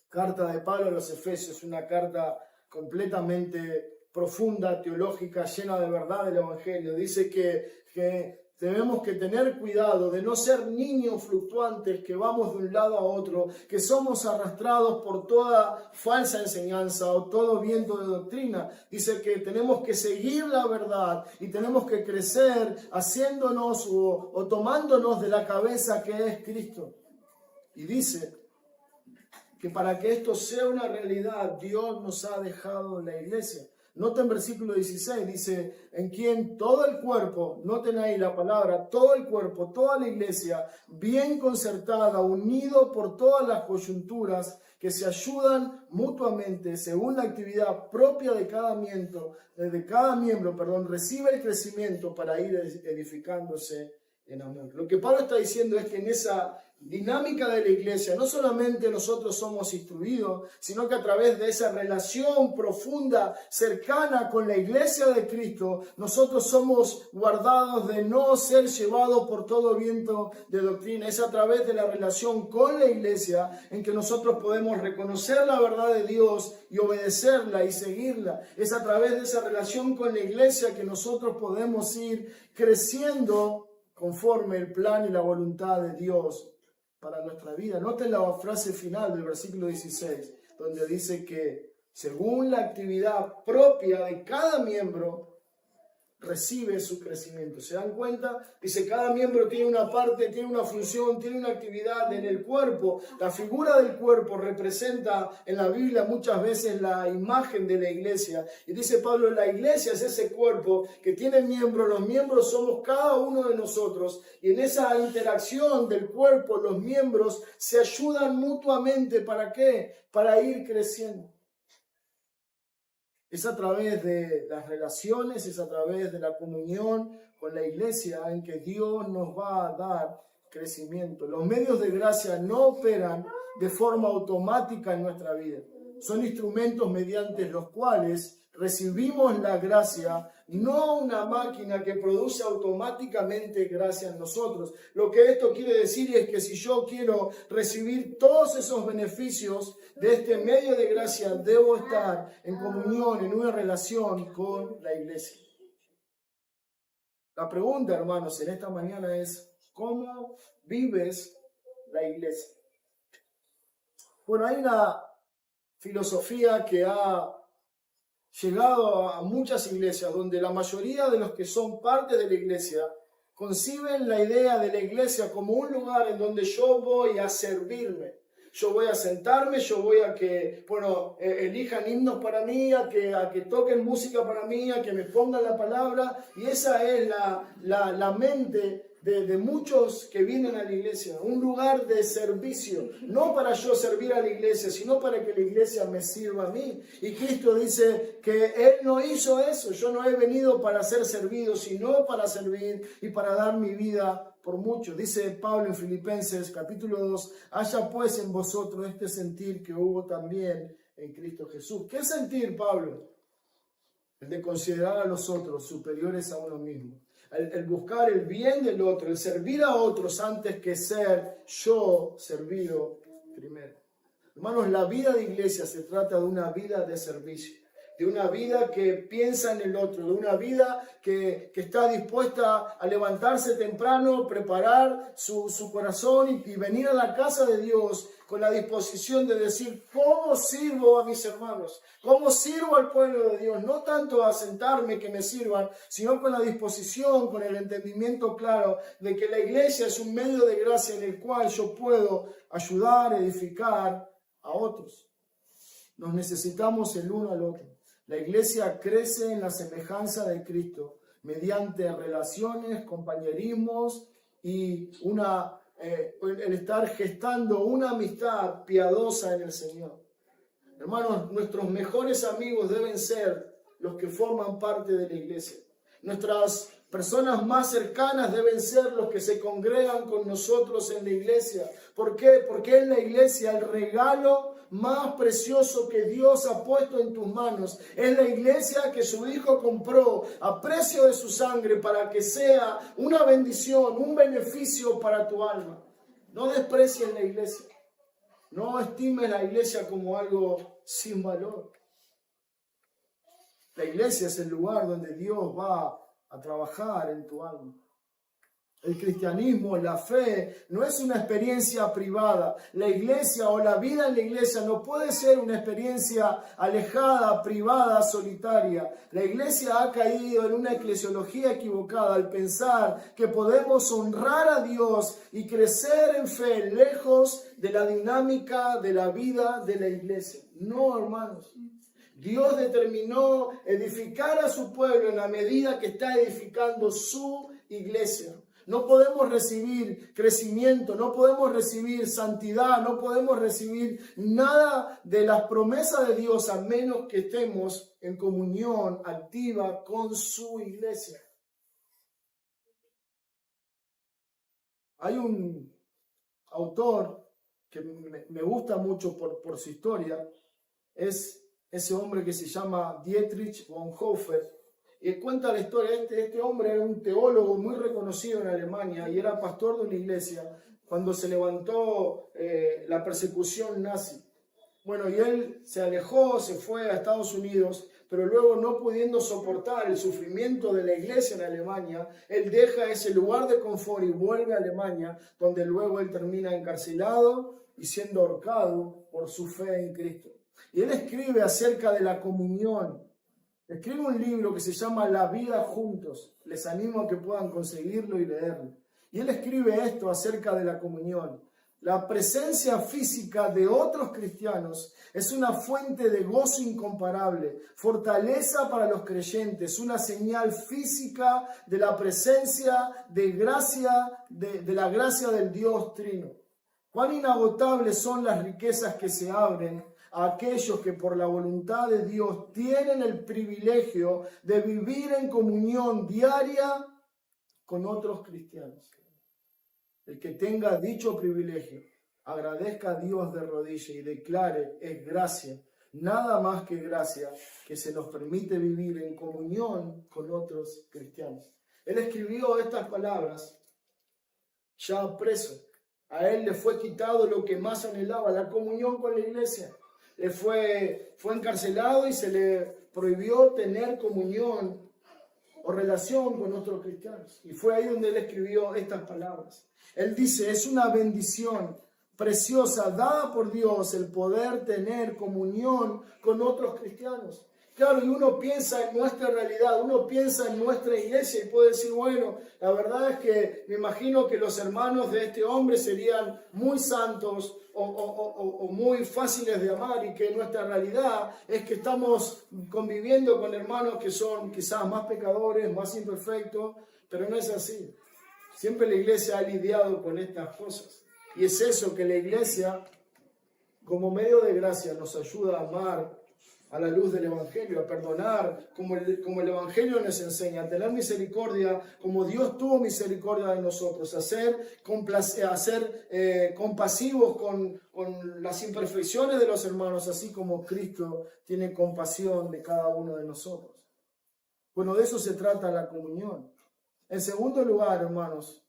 [SPEAKER 1] carta de Pablo a los Efesios, una carta completamente profunda, teológica, llena de verdad del Evangelio. Dice que tenemos que tener cuidado de no ser niños fluctuantes que vamos de un lado a otro, que somos arrastrados por toda falsa enseñanza o todo viento de doctrina. Dice que tenemos que seguir la verdad y tenemos que crecer haciéndonos o tomándonos de la cabeza que es Cristo. Y dice que para que esto sea una realidad, Dios nos ha dejado la iglesia. Nota en versículo 16, dice, en quien todo el cuerpo, noten ahí la palabra, todo el cuerpo, toda la iglesia, bien concertada, unido por todas las coyunturas, que se ayudan mutuamente según la actividad propia de cada miembro, recibe el crecimiento para ir edificándose en amor. Lo que Pablo está diciendo es que en esa dinámica de la iglesia no solamente nosotros somos instruidos, sino que a través de esa relación profunda, cercana con la iglesia de Cristo, nosotros somos guardados de no ser llevados por todo viento de doctrina. Es a través de la relación con la iglesia en que nosotros podemos reconocer la verdad de Dios y obedecerla y seguirla. Es a través de esa relación con la iglesia que nosotros podemos ir creciendo conforme el plan y la voluntad de Dios para nuestra vida. Noten la frase final del versículo 16, donde dice que según la actividad propia de cada miembro, recibe su crecimiento. ¿Se dan cuenta? Dice, cada miembro tiene una parte, tiene una función, tiene una actividad en el cuerpo. La figura del cuerpo representa en la Biblia muchas veces la imagen de la iglesia. Y dice Pablo, la iglesia es ese cuerpo que tiene miembros. Los miembros somos cada uno de nosotros. Y en esa interacción del cuerpo, los miembros se ayudan mutuamente. ¿Para qué? Para ir creciendo. Es a través de las relaciones, es a través de la comunión con la iglesia en que Dios nos va a dar crecimiento. Los medios de gracia no operan de forma automática en nuestra vida. Son instrumentos mediante los cuales recibimos la gracia, no una máquina que produce automáticamente gracia en nosotros. Lo que esto quiere decir es que si yo quiero recibir todos esos beneficios de este medio de gracia, debo estar en comunión, en una relación con la iglesia. La pregunta, hermanos, en esta mañana es, ¿cómo vives la iglesia? Bueno, hay una filosofía que ha llegado a muchas iglesias, donde la mayoría de los que son parte de la iglesia conciben la idea de la iglesia como un lugar en donde yo voy a servirme. yo voy a sentarme, yo voy a que, elijan himnos para mí, a que toquen música para mí, a que me pongan la palabra. Y esa es la mente de muchos que vienen a la iglesia, un lugar de servicio, no para yo servir a la iglesia, sino para que la iglesia me sirva a mí. Y Cristo dice que Él no hizo eso, yo no he venido para ser servido, sino para servir y para dar mi vida por muchos. Dice Pablo en Filipenses capítulo 2, haya pues en vosotros este sentir que hubo también en Cristo Jesús. ¿Qué sentir, Pablo? El de considerar a los otros superiores a uno mismo. El buscar el bien del otro, el servir a otros antes que ser yo servido primero. Hermanos, la vida de iglesia se trata de una vida de servicio, de una vida que piensa en el otro, de una vida que está dispuesta a levantarse temprano, preparar su corazón y venir a la casa de Dios con la disposición de decir, ¿cómo sirvo a mis hermanos? ¿Cómo sirvo al pueblo de Dios? No tanto a sentarme que me sirvan, sino con la disposición, con el entendimiento claro de que la iglesia es un medio de gracia en el cual yo puedo ayudar, edificar a otros. Nos necesitamos el uno al otro. La iglesia crece en la semejanza de Cristo mediante relaciones, compañerismos y el estar gestando una amistad piadosa en el Señor. Hermanos, nuestros mejores amigos deben ser los que forman parte de la iglesia. Nuestras personas más cercanas deben ser los que se congregan con nosotros en la iglesia. ¿Por qué? Porque en la iglesia el regalo más precioso que Dios ha puesto en tus manos es la iglesia que su Hijo compró a precio de su sangre para que sea una bendición, un beneficio para tu alma. No desprecies la iglesia. No estimes la iglesia como algo sin valor. La iglesia es el lugar donde Dios va a trabajar en tu alma. El cristianismo, la fe, no es una experiencia privada. La iglesia o la vida en la iglesia no puede ser una experiencia alejada, privada, solitaria. La iglesia ha caído en una eclesiología equivocada al pensar que podemos honrar a Dios y crecer en fe lejos de la dinámica de la vida de la iglesia. No, hermanos. Dios determinó edificar a su pueblo en la medida que está edificando su iglesia. No podemos recibir crecimiento, no podemos recibir santidad, no podemos recibir nada de las promesas de Dios a menos que estemos en comunión activa con su iglesia. Hay un autor que me gusta mucho por su historia, es ese hombre que se llama Dietrich Bonhoeffer. Y cuenta la historia, este hombre era un teólogo muy reconocido en Alemania y era pastor de una iglesia cuando se levantó la persecución nazi. Bueno, y él se alejó, se fue a Estados Unidos, pero luego no pudiendo soportar el sufrimiento de la iglesia en Alemania, él deja ese lugar de confort y vuelve a Alemania, donde luego él termina encarcelado y siendo ahorcado por su fe en Cristo. Y él escribe acerca de la comunión. Escribe un libro que se llama La vida juntos. Les animo a que puedan conseguirlo y leerlo. Y él escribe esto acerca de la comunión. La presencia física de otros cristianos es una fuente de gozo incomparable, fortaleza para los creyentes, una señal física de la presencia de gracia, de la gracia del Dios Trino. Cuán inagotables son las riquezas que se abren a aquellos que por la voluntad de Dios tienen el privilegio de vivir en comunión diaria con otros cristianos. El que tenga dicho privilegio, agradezca a Dios de rodillas y declare, es gracia, nada más que gracia, que se nos permite vivir en comunión con otros cristianos. Él escribió estas palabras ya preso. A él le fue quitado lo que más anhelaba, la comunión con la iglesia. Fue encarcelado y se le prohibió tener comunión o relación con otros cristianos. Y fue ahí donde él escribió estas palabras. Él dice, es una bendición preciosa dada por Dios el poder tener comunión con otros cristianos. Claro, y uno piensa en nuestra realidad, uno piensa en nuestra iglesia y puede decir, bueno, la verdad es que me imagino que los hermanos de este hombre serían muy santos o muy fáciles de amar, y que nuestra realidad es que estamos conviviendo con hermanos que son quizás más pecadores, más imperfectos, pero no es así. Siempre la iglesia ha lidiado con estas cosas. Y es eso, que la iglesia, como medio de gracia, nos ayuda a amar a la luz del Evangelio, a perdonar como el Evangelio nos enseña, a tener misericordia como Dios tuvo misericordia de nosotros, a ser compasivos con las imperfecciones de los hermanos, así como Cristo tiene compasión de cada uno de nosotros. Bueno, de eso se trata la comunión. En segundo lugar, hermanos,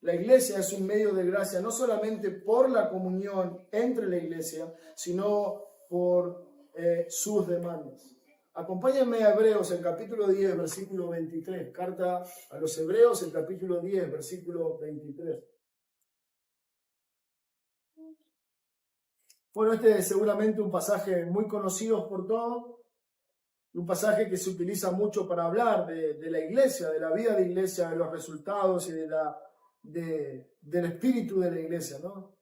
[SPEAKER 1] la iglesia es un medio de gracia no solamente por la comunión entre la iglesia, sino por sus demandas. Acompáñenme a Hebreos, el capítulo 10, versículo 23. Carta a los Hebreos, el capítulo 10, versículo 23. Bueno, este es seguramente un pasaje muy conocido por todos, un pasaje que se utiliza mucho para hablar de la iglesia, de la vida de iglesia, de los resultados y del espíritu de la iglesia, ¿no?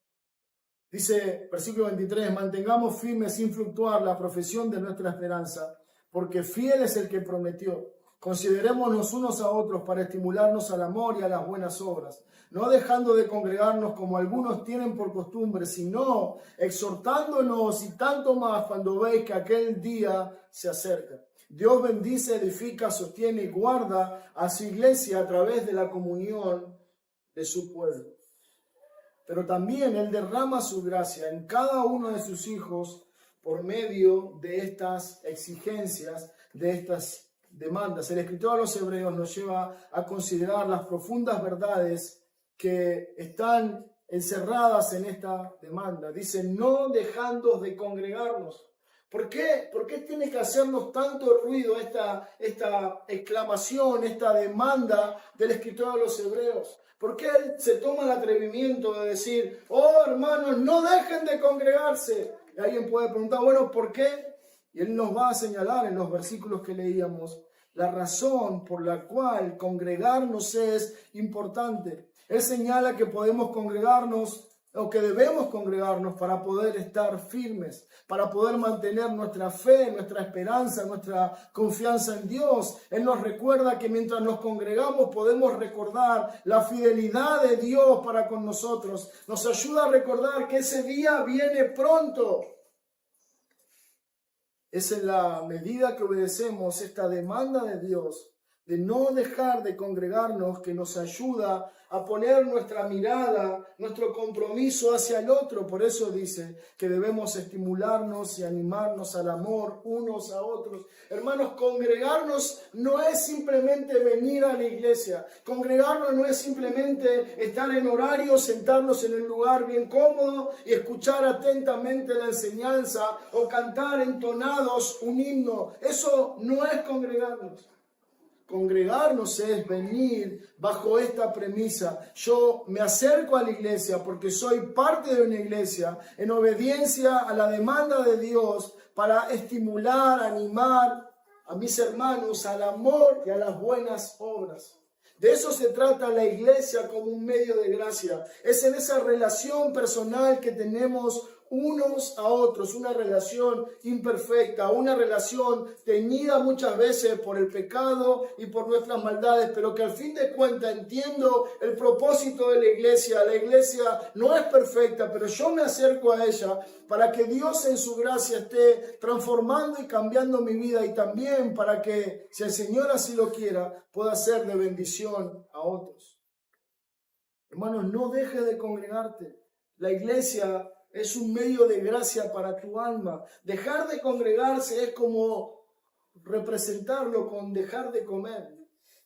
[SPEAKER 1] Dice, versículo 23, mantengamos firme sin fluctuar la profesión de nuestra esperanza, porque fiel es el que prometió. Considerémonos unos a otros para estimularnos al amor y a las buenas obras, no dejando de congregarnos como algunos tienen por costumbre, sino exhortándonos, y tanto más cuando veis que aquel día se acerca. Dios bendice, edifica, sostiene y guarda a su iglesia a través de la comunión de su pueblo. Pero también Él derrama su gracia en cada uno de sus hijos por medio de estas exigencias, de estas demandas. El escritor a los Hebreos nos lleva a considerar las profundas verdades que están encerradas en esta demanda. Dice, no dejando de congregarnos. ¿Por qué? ¿Por qué tiene que hacernos tanto ruido esta exclamación, esta demanda del escritor a los Hebreos? ¿Por qué él se toma el atrevimiento de decir, oh hermanos, no dejen de congregarse? Y alguien puede preguntar, bueno, ¿por qué? Y él nos va a señalar en los versículos que leíamos la razón por la cual congregarnos es importante. Él señala que podemos congregarnos, o que debemos congregarnos, para poder estar firmes, para poder mantener nuestra fe, nuestra esperanza, nuestra confianza en Dios. Él nos recuerda que mientras nos congregamos podemos recordar la fidelidad de Dios para con nosotros. Nos ayuda a recordar que ese día viene pronto. Es en la medida que obedecemos esta demanda de Dios de no dejar de congregarnos, que nos ayuda a poner nuestra mirada, nuestro compromiso hacia el otro. Por eso dice que debemos estimularnos y animarnos al amor unos a otros. Hermanos, congregarnos no es simplemente venir a la iglesia. Congregarnos no es simplemente estar en horario, sentarnos en un lugar bien cómodo y escuchar atentamente la enseñanza o cantar entonados un himno. Eso no es congregarnos. Congregarnos es venir bajo esta premisa. Yo me acerco a la iglesia porque soy parte de una iglesia en obediencia a la demanda de Dios para estimular, animar a mis hermanos al amor y a las buenas obras. De eso se trata la iglesia como un medio de gracia. Es en esa relación personal que tenemos unos a otros, una relación imperfecta, una relación teñida muchas veces por el pecado y por nuestras maldades, pero que al fin de cuentas entiendo el propósito de la iglesia. La iglesia no es perfecta, pero yo me acerco a ella para que Dios en su gracia esté transformando y cambiando mi vida, y también para que, si el Señor así lo quiera, pueda ser de bendición a otros. Hermanos, no dejes de congregarte. La iglesia es un medio de gracia para tu alma. Dejar de congregarse es como representarlo con dejar de comer.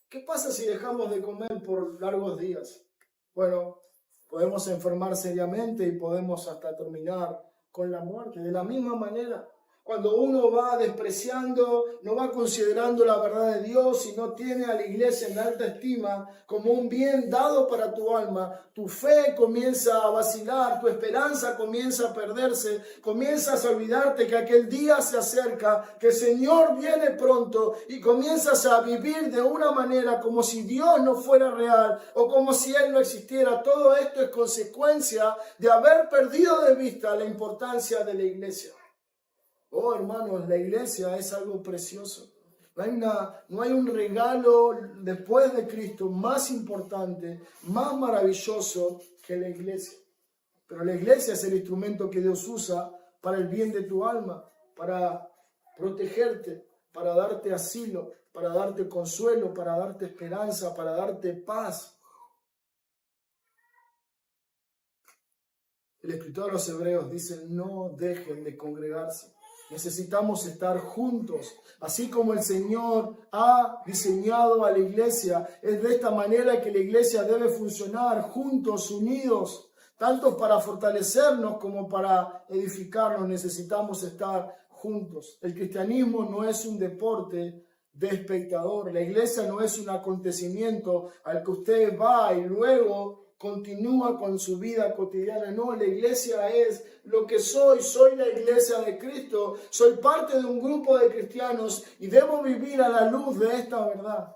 [SPEAKER 1] ¿Qué pasa si dejamos de comer por largos días? Bueno, podemos enfermar seriamente y podemos hasta terminar con la muerte. De la misma manera, Cuando uno va despreciando, no va considerando la verdad de Dios y no tiene a la iglesia en alta estima como un bien dado para tu alma, tu fe comienza a vacilar, tu esperanza comienza a perderse, comienzas a olvidarte que aquel día se acerca, que el Señor viene pronto y comienzas a vivir de una manera como si Dios no fuera real o como si Él no existiera. Todo esto es consecuencia de haber perdido de vista la importancia de la iglesia. Oh, hermanos, la iglesia es algo precioso. No hay un regalo después de Cristo más importante, más maravilloso que la iglesia. Pero la iglesia es el instrumento que Dios usa para el bien de tu alma, para protegerte, para darte asilo, para darte consuelo, para darte esperanza, para darte paz. El escritor de los Hebreos dice: no dejen de congregarse. Necesitamos estar juntos, así como el Señor ha diseñado a la iglesia. Es de esta manera que la iglesia debe funcionar, juntos, unidos, tanto para fortalecernos como para edificarnos. Necesitamos estar juntos. El cristianismo no es un deporte de espectador. La iglesia no es un acontecimiento al que usted va y luego continúa con su vida cotidiana. No, la iglesia es lo que soy la iglesia de Cristo, soy parte de un grupo de cristianos y debo vivir a la luz de esta verdad.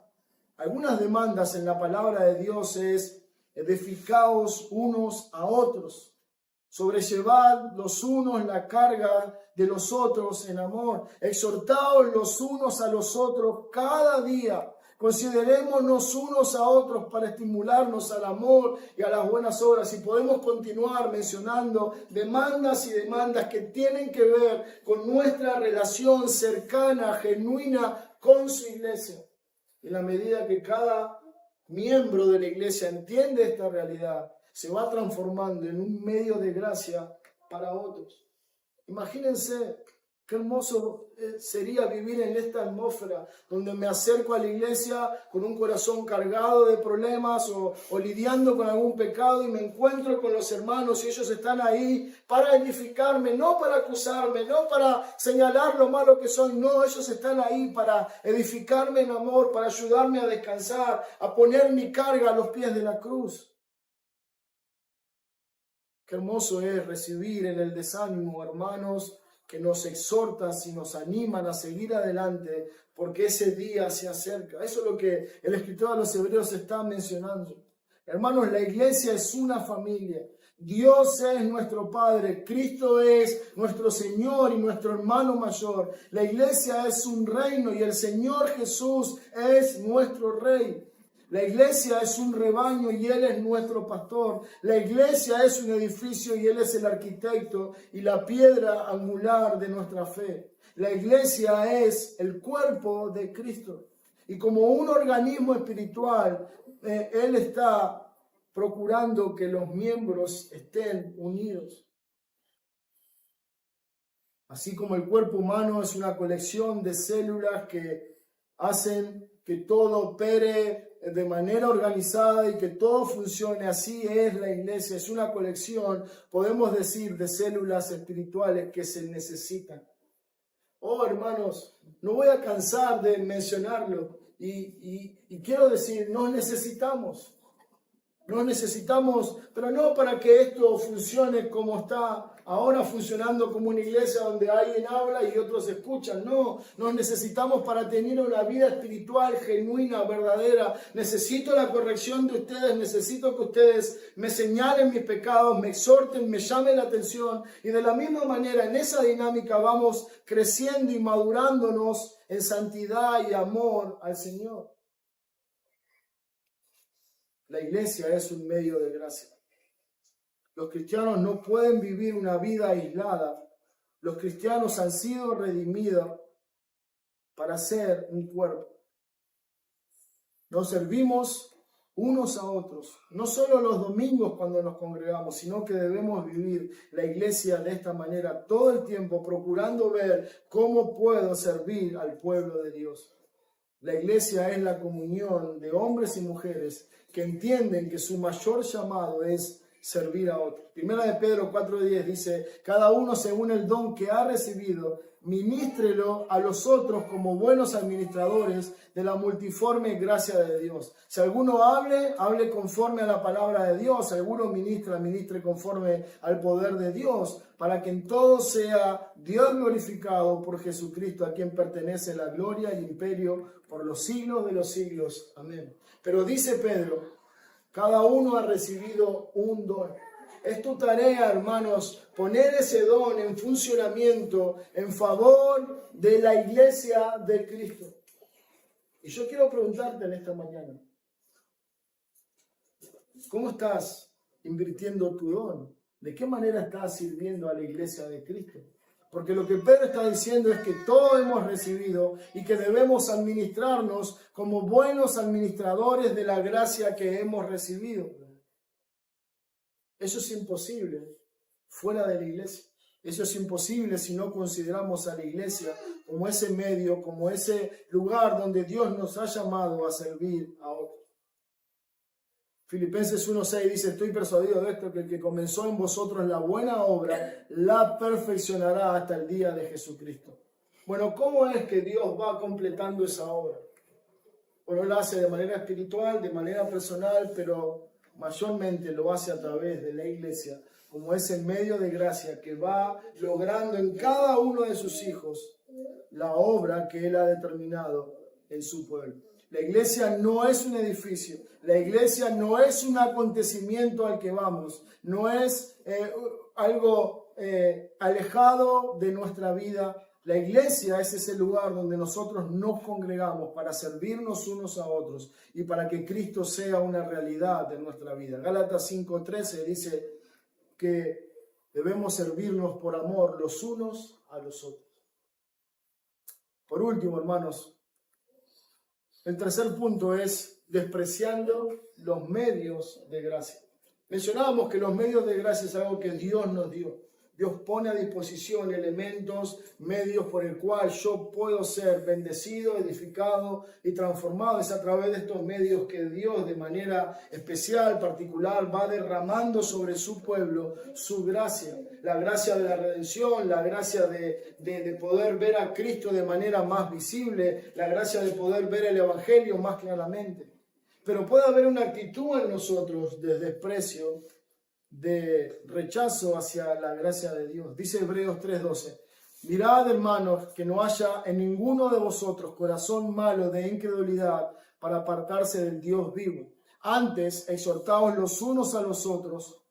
[SPEAKER 1] Algunas demandas en la palabra de Dios es: edificaos unos a otros, sobrellevad los unos la carga de los otros en amor, exhortaos los unos a los otros cada día. Considerémonos unos a otros para estimularnos al amor y a las buenas obras. Y podemos continuar mencionando demandas y demandas que tienen que ver con nuestra relación cercana, genuina con su iglesia. Y en la medida que cada miembro de la iglesia entiende esta realidad, se va transformando en un medio de gracia para otros. Imagínense qué hermoso sería vivir en esta atmósfera donde me acerco a la iglesia con un corazón cargado de problemas o lidiando con algún pecado y me encuentro con los hermanos y ellos están ahí para edificarme, no para acusarme, no para señalar lo malo que soy, no, ellos están ahí para edificarme en amor, para ayudarme a descansar, a poner mi carga a los pies de la cruz. Qué hermoso es recibir en el desánimo hermanos que nos exhortan y nos animan a seguir adelante, porque ese día se acerca. Eso es lo que el escritor de los Hebreos está mencionando. Hermanos, la iglesia es una familia. Dios es nuestro Padre, Cristo es nuestro Señor y nuestro hermano mayor. La iglesia es un reino y el Señor Jesús es nuestro Rey. La iglesia es un rebaño y Él es nuestro pastor. La iglesia es un edificio y Él es el arquitecto y la piedra angular de nuestra fe. La iglesia es el cuerpo de Cristo. Y como un organismo espiritual, Él está procurando que los miembros estén unidos. Así como el cuerpo humano es una colección de células que hacen que todo opere de manera organizada y que todo funcione, así es la iglesia. Es una colección, podemos decir, de células espirituales que se necesitan. Oh, hermanos, no voy a cansar de mencionarlo y quiero decir, nos necesitamos, pero no para que esto funcione como está ahora funcionando, como una iglesia donde alguien habla y otros escuchan. No, nos necesitamos para tener una vida espiritual genuina, verdadera. Necesito la corrección de ustedes, necesito que ustedes me señalen mis pecados, me exhorten, me llamen la atención. Y de la misma manera, en esa dinámica vamos creciendo y madurándonos en santidad y amor al Señor. La iglesia es un medio de gracia. Los cristianos no pueden vivir una vida aislada. Los cristianos han sido redimidos para ser un cuerpo. Nos servimos unos a otros, no solo los domingos cuando nos congregamos, sino que debemos vivir la iglesia de esta manera todo el tiempo, procurando ver cómo puedo servir al pueblo de Dios. La iglesia es la comunión de hombres y mujeres que entienden que su mayor llamado es servir a otros. Primera de Pedro 4:10 dice: cada uno según el don que ha recibido, Ministrelo a los otros como buenos administradores de la multiforme gracia de Dios. Si alguno hable conforme a la palabra de Dios. Si alguno ministre conforme al poder de Dios, para que en todo sea Dios glorificado por Jesucristo, a quien pertenece la gloria y el imperio por los siglos de los siglos. Amén. Pero dice Pedro, cada uno ha recibido un don. Es tu tarea, hermanos, poner ese don en funcionamiento en favor de la iglesia de Cristo. Y yo quiero preguntarte en esta mañana, ¿cómo estás invirtiendo tu don? ¿De qué manera estás sirviendo a la iglesia de Cristo? Porque lo que Pedro está diciendo es que todos hemos recibido y que debemos administrarnos como buenos administradores de la gracia que hemos recibido. Eso es imposible fuera de la iglesia. Eso es imposible si no consideramos a la iglesia como ese medio, como ese lugar donde Dios nos ha llamado a servir a otros. Filipenses 1:6 dice, estoy persuadido de esto, que el que comenzó en vosotros la buena obra, la perfeccionará hasta el día de Jesucristo. Bueno, ¿cómo es que Dios va completando esa obra? Bueno, lo hace de manera espiritual, de manera personal, pero mayormente lo hace a través de la iglesia, como ese medio de gracia que va logrando en cada uno de sus hijos la obra que Él ha determinado en su pueblo. La iglesia no es un edificio, la iglesia no es un acontecimiento al que vamos, no es algo alejado de nuestra vida. La iglesia es ese lugar donde nosotros nos congregamos para servirnos unos a otros y para que Cristo sea una realidad de nuestra vida. Gálatas 5:13 dice que debemos servirnos por amor los unos a los otros. Por último, hermanos, el tercer punto es despreciando los medios de gracia. Mencionábamos que los medios de gracia es algo que Dios nos dio. Dios pone a disposición elementos, medios por el cual yo puedo ser bendecido, edificado y transformado. Es a través de estos medios que Dios de manera especial, particular, va derramando sobre su pueblo su gracia. La gracia de la redención, la gracia de poder ver a Cristo de manera más visible, la gracia de poder ver el Evangelio más claramente. Pero puede haber una actitud en nosotros de desprecio, de rechazo hacia la gracia de Dios. Dice Hebreos 3:12, mirad, hermanos, que no haya en ninguno de vosotros corazón malo de incredulidad para apartarse del Dios vivo. Antes, exhortaos los unos a los otros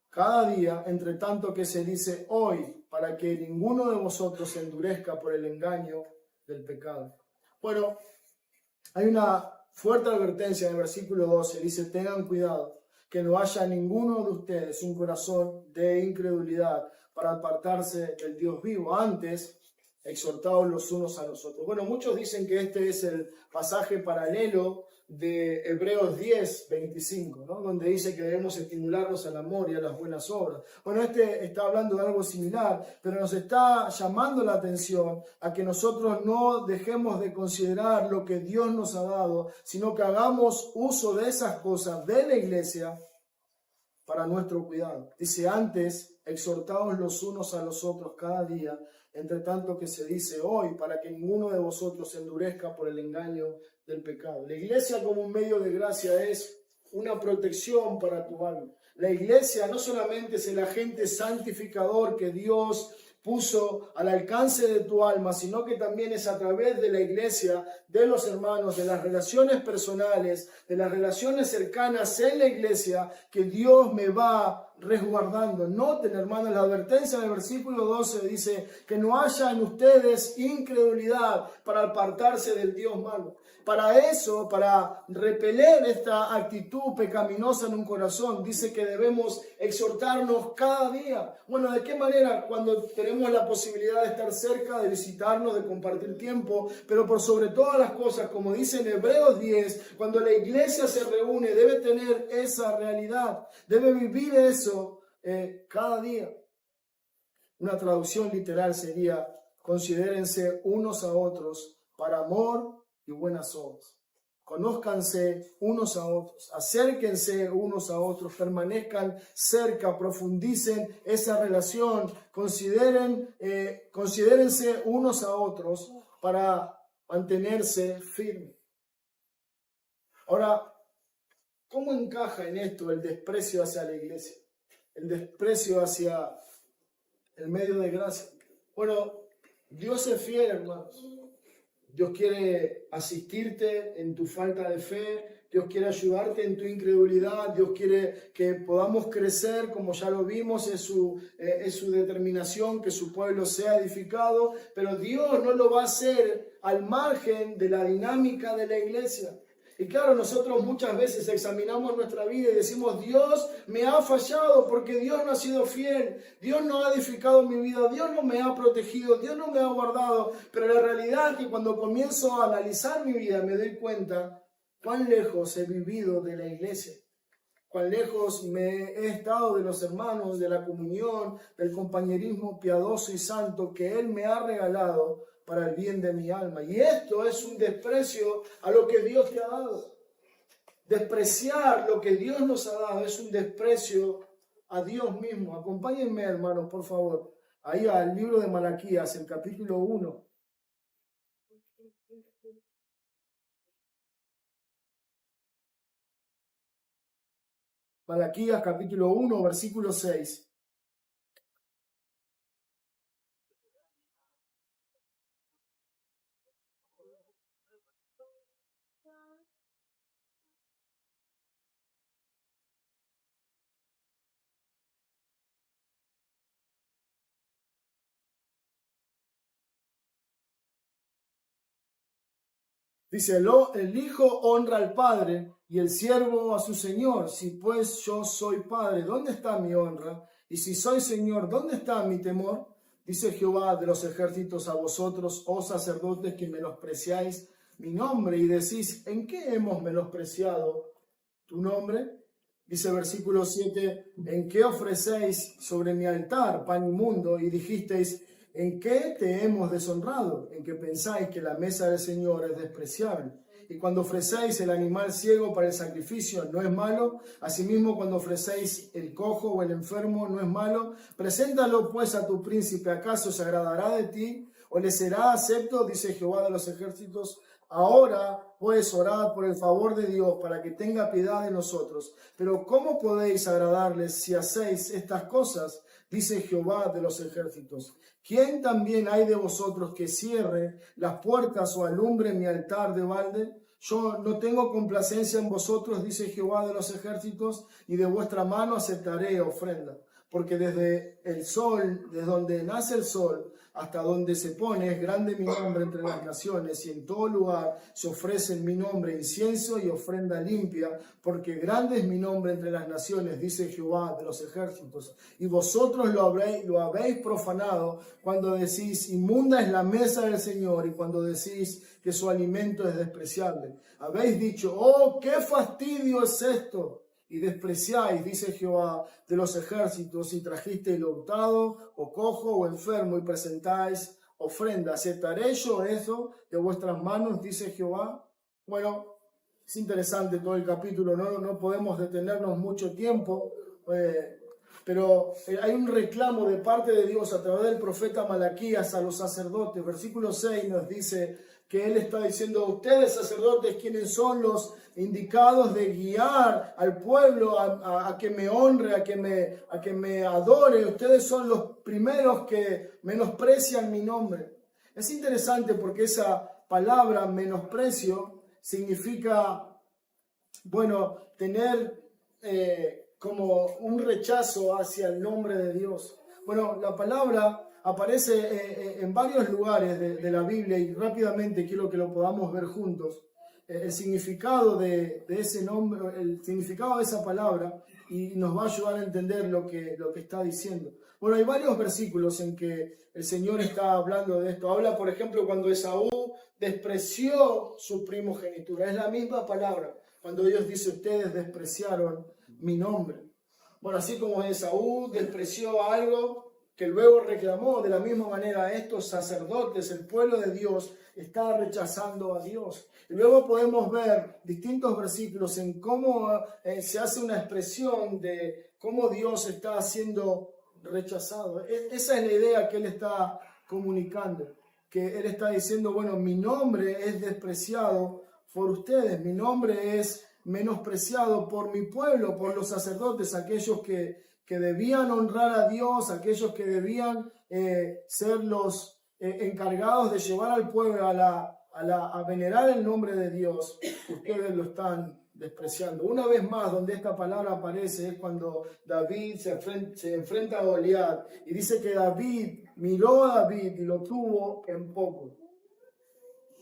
[SPEAKER 1] cada día, entre tanto que se dice hoy, para que ninguno de vosotros se endurezca por el engaño del pecado. Bueno, hay una fuerte advertencia en el versículo 12, dice, tengan cuidado que no haya ninguno de ustedes un corazón de incredulidad para apartarse del Dios vivo. Antes, exhortados los unos a los otros. Bueno, muchos dicen que este es el pasaje paralelo de Hebreos 10:25, ¿no? Donde dice que debemos estimularnos al amor y a las buenas obras. Bueno, este está hablando de algo similar, pero nos está llamando la atención a que nosotros no dejemos de considerar lo que Dios nos ha dado, sino que hagamos uso de esas cosas de la iglesia para nuestro cuidado. Dice, antes, exhortaos los unos a los otros cada día, entre tanto que se dice hoy, para que ninguno de vosotros se endurezca por el engaño del pecado. La iglesia como un medio de gracia es una protección para tu alma. La iglesia no solamente es el agente santificador que Dios puso al alcance de tu alma, sino que también es a través de la iglesia, de los hermanos, de las relaciones personales, de las relaciones cercanas en la iglesia, que Dios me va resguardando. Noten, hermanos, la advertencia del versículo 12 dice que no haya en ustedes incredulidad para apartarse del Dios malo. Para eso, para repeler esta actitud pecaminosa en un corazón, dice que debemos exhortarnos cada día. Bueno, ¿de qué manera? Cuando tenemos la posibilidad de estar cerca, de visitarnos, de compartir tiempo, pero por sobre todas las cosas, como dice en Hebreos 10, cuando la iglesia se reúne, debe tener esa realidad, debe vivir eso cada día. Una traducción literal sería, considérense unos a otros para amor y buenas obras. Conózcanse unos a otros, acérquense unos a otros, permanezcan cerca, profundicen esa relación, considérense unos a otros para mantenerse firmes. Ahora, ¿cómo encaja en esto el desprecio hacia la iglesia? El desprecio hacia el medio de gracia. Bueno, Dios es fiel, hermanos. Dios quiere asistirte en tu falta de fe, Dios quiere ayudarte en tu incredulidad, Dios quiere que podamos crecer, como ya lo vimos, es su determinación que su pueblo sea edificado, pero Dios no lo va a hacer al margen de la dinámica de la iglesia. Y claro, nosotros muchas veces examinamos nuestra vida y decimos, Dios me ha fallado porque Dios no ha sido fiel, Dios no ha edificado mi vida, Dios no me ha protegido, Dios no me ha guardado. Pero la realidad es que cuando comienzo a analizar mi vida me doy cuenta cuán lejos he vivido de la iglesia, cuán lejos me he estado de los hermanos, de la comunión, del compañerismo piadoso y santo que Él me ha regalado para el bien de mi alma. Y esto es un desprecio a lo que Dios te ha dado. Despreciar lo que Dios nos ha dado es un desprecio a Dios mismo. Acompáñenme, hermanos, por favor, ahí al libro de Malaquías, el capítulo 1. Malaquías, capítulo 1, versículo 6. Dice, el hijo honra al padre y el siervo a su señor. Si pues yo soy padre, ¿dónde está mi honra? Y si soy señor, ¿dónde está mi temor? Dice Jehová de los ejércitos a vosotros, oh sacerdotes, que menospreciáis mi nombre y decís, ¿en qué hemos menospreciado tu nombre? Dice versículo 7, ¿en qué ofrecéis sobre mi altar pan inmundo? Y dijisteis, ¿en qué te hemos deshonrado? En que pensáis que la mesa del Señor es despreciable. Y cuando ofrecéis el animal ciego para el sacrificio, ¿no es malo? Asimismo, cuando ofrecéis el cojo o el enfermo, ¿no es malo? Preséntalo pues a tu príncipe, ¿acaso se agradará de ti? ¿O le será acepto? Dice Jehová de los ejércitos. Ahora pues orad por el favor de Dios para que tenga piedad de nosotros. Pero ¿cómo podéis agradarles si hacéis estas cosas? Dice Jehová de los ejércitos. ¿Quién también hay de vosotros que cierre las puertas o alumbre mi altar de balde? Yo no tengo complacencia en vosotros, dice Jehová de los ejércitos, y de vuestra mano aceptaré ofrenda. Porque desde el sol, desde donde nace el sol, hasta donde se pone, es grande mi nombre entre las naciones, y en todo lugar se ofrece en mi nombre incienso y ofrenda limpia, porque grande es mi nombre entre las naciones, dice Jehová de los ejércitos. Y vosotros lo habéis profanado cuando decís, inmunda es la mesa del Señor, y cuando decís que su alimento es despreciable. Habéis dicho, oh, qué fastidio es esto. Y despreciáis, dice Jehová de los ejércitos, y trajisteis lo hurtado, o cojo, o enfermo, y presentáis ofrenda. ¿Aceptaré yo eso de vuestras manos, dice Jehová? Bueno, es interesante todo el capítulo, no podemos detenernos mucho tiempo, pero hay un reclamo de parte de Dios a través del profeta Malaquías a los sacerdotes. Versículo 6 nos dice que él está diciendo, ustedes sacerdotes, quienes son los indicados de guiar al pueblo a que me honre, a que me adore, ustedes son los primeros que menosprecian mi nombre. Es interesante porque esa palabra menosprecio significa, bueno, tener como un rechazo hacia el nombre de Dios. Bueno, la palabra aparece en varios lugares de la Biblia y rápidamente quiero que lo podamos ver juntos. El significado de ese nombre, el significado de esa palabra, y nos va a ayudar a entender lo que está diciendo. Bueno, hay varios versículos en que el Señor está hablando de esto. Habla, por ejemplo, cuando Esaú despreció su primogenitura. Es la misma palabra. Cuando Dios dice, ustedes despreciaron mi nombre. Bueno, así como Esaú despreció algo, que luego reclamó de la misma manera a estos sacerdotes, el pueblo de Dios está rechazando a Dios. Y luego podemos ver distintos versículos en cómo se hace una expresión de cómo Dios está siendo rechazado. Esa es la idea que él está comunicando, que él está diciendo, bueno, mi nombre es despreciado por ustedes, mi nombre es menospreciado por mi pueblo, por los sacerdotes, aquellos que debían honrar a Dios, aquellos que debían ser los encargados de llevar al pueblo a venerar el nombre de Dios. Ustedes lo están despreciando. Una vez más, donde esta palabra aparece es cuando David se enfrenta a Goliat y dice que David miró a David y lo tuvo en poco.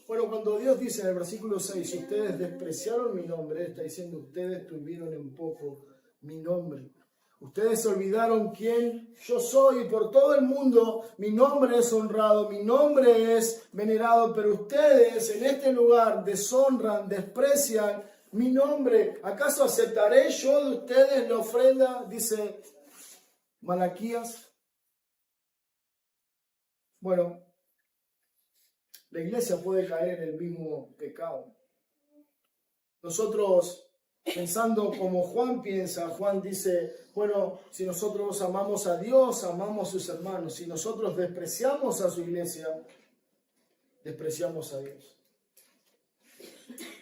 [SPEAKER 1] Bueno, cuando Dios dice en el versículo 6, ustedes despreciaron mi nombre, está diciendo, ustedes tuvieron en poco mi nombre. Ustedes se olvidaron quién yo soy y por todo el mundo mi nombre es honrado, mi nombre es venerado, pero ustedes en este lugar deshonran, desprecian mi nombre. ¿Acaso aceptaré yo de ustedes la ofrenda? Dice Malaquías. Bueno, la iglesia puede caer en el mismo pecado. Nosotros, pensando como Juan piensa, Juan dice, bueno, si nosotros amamos a Dios, amamos a sus hermanos. Si nosotros despreciamos a su iglesia, despreciamos a Dios.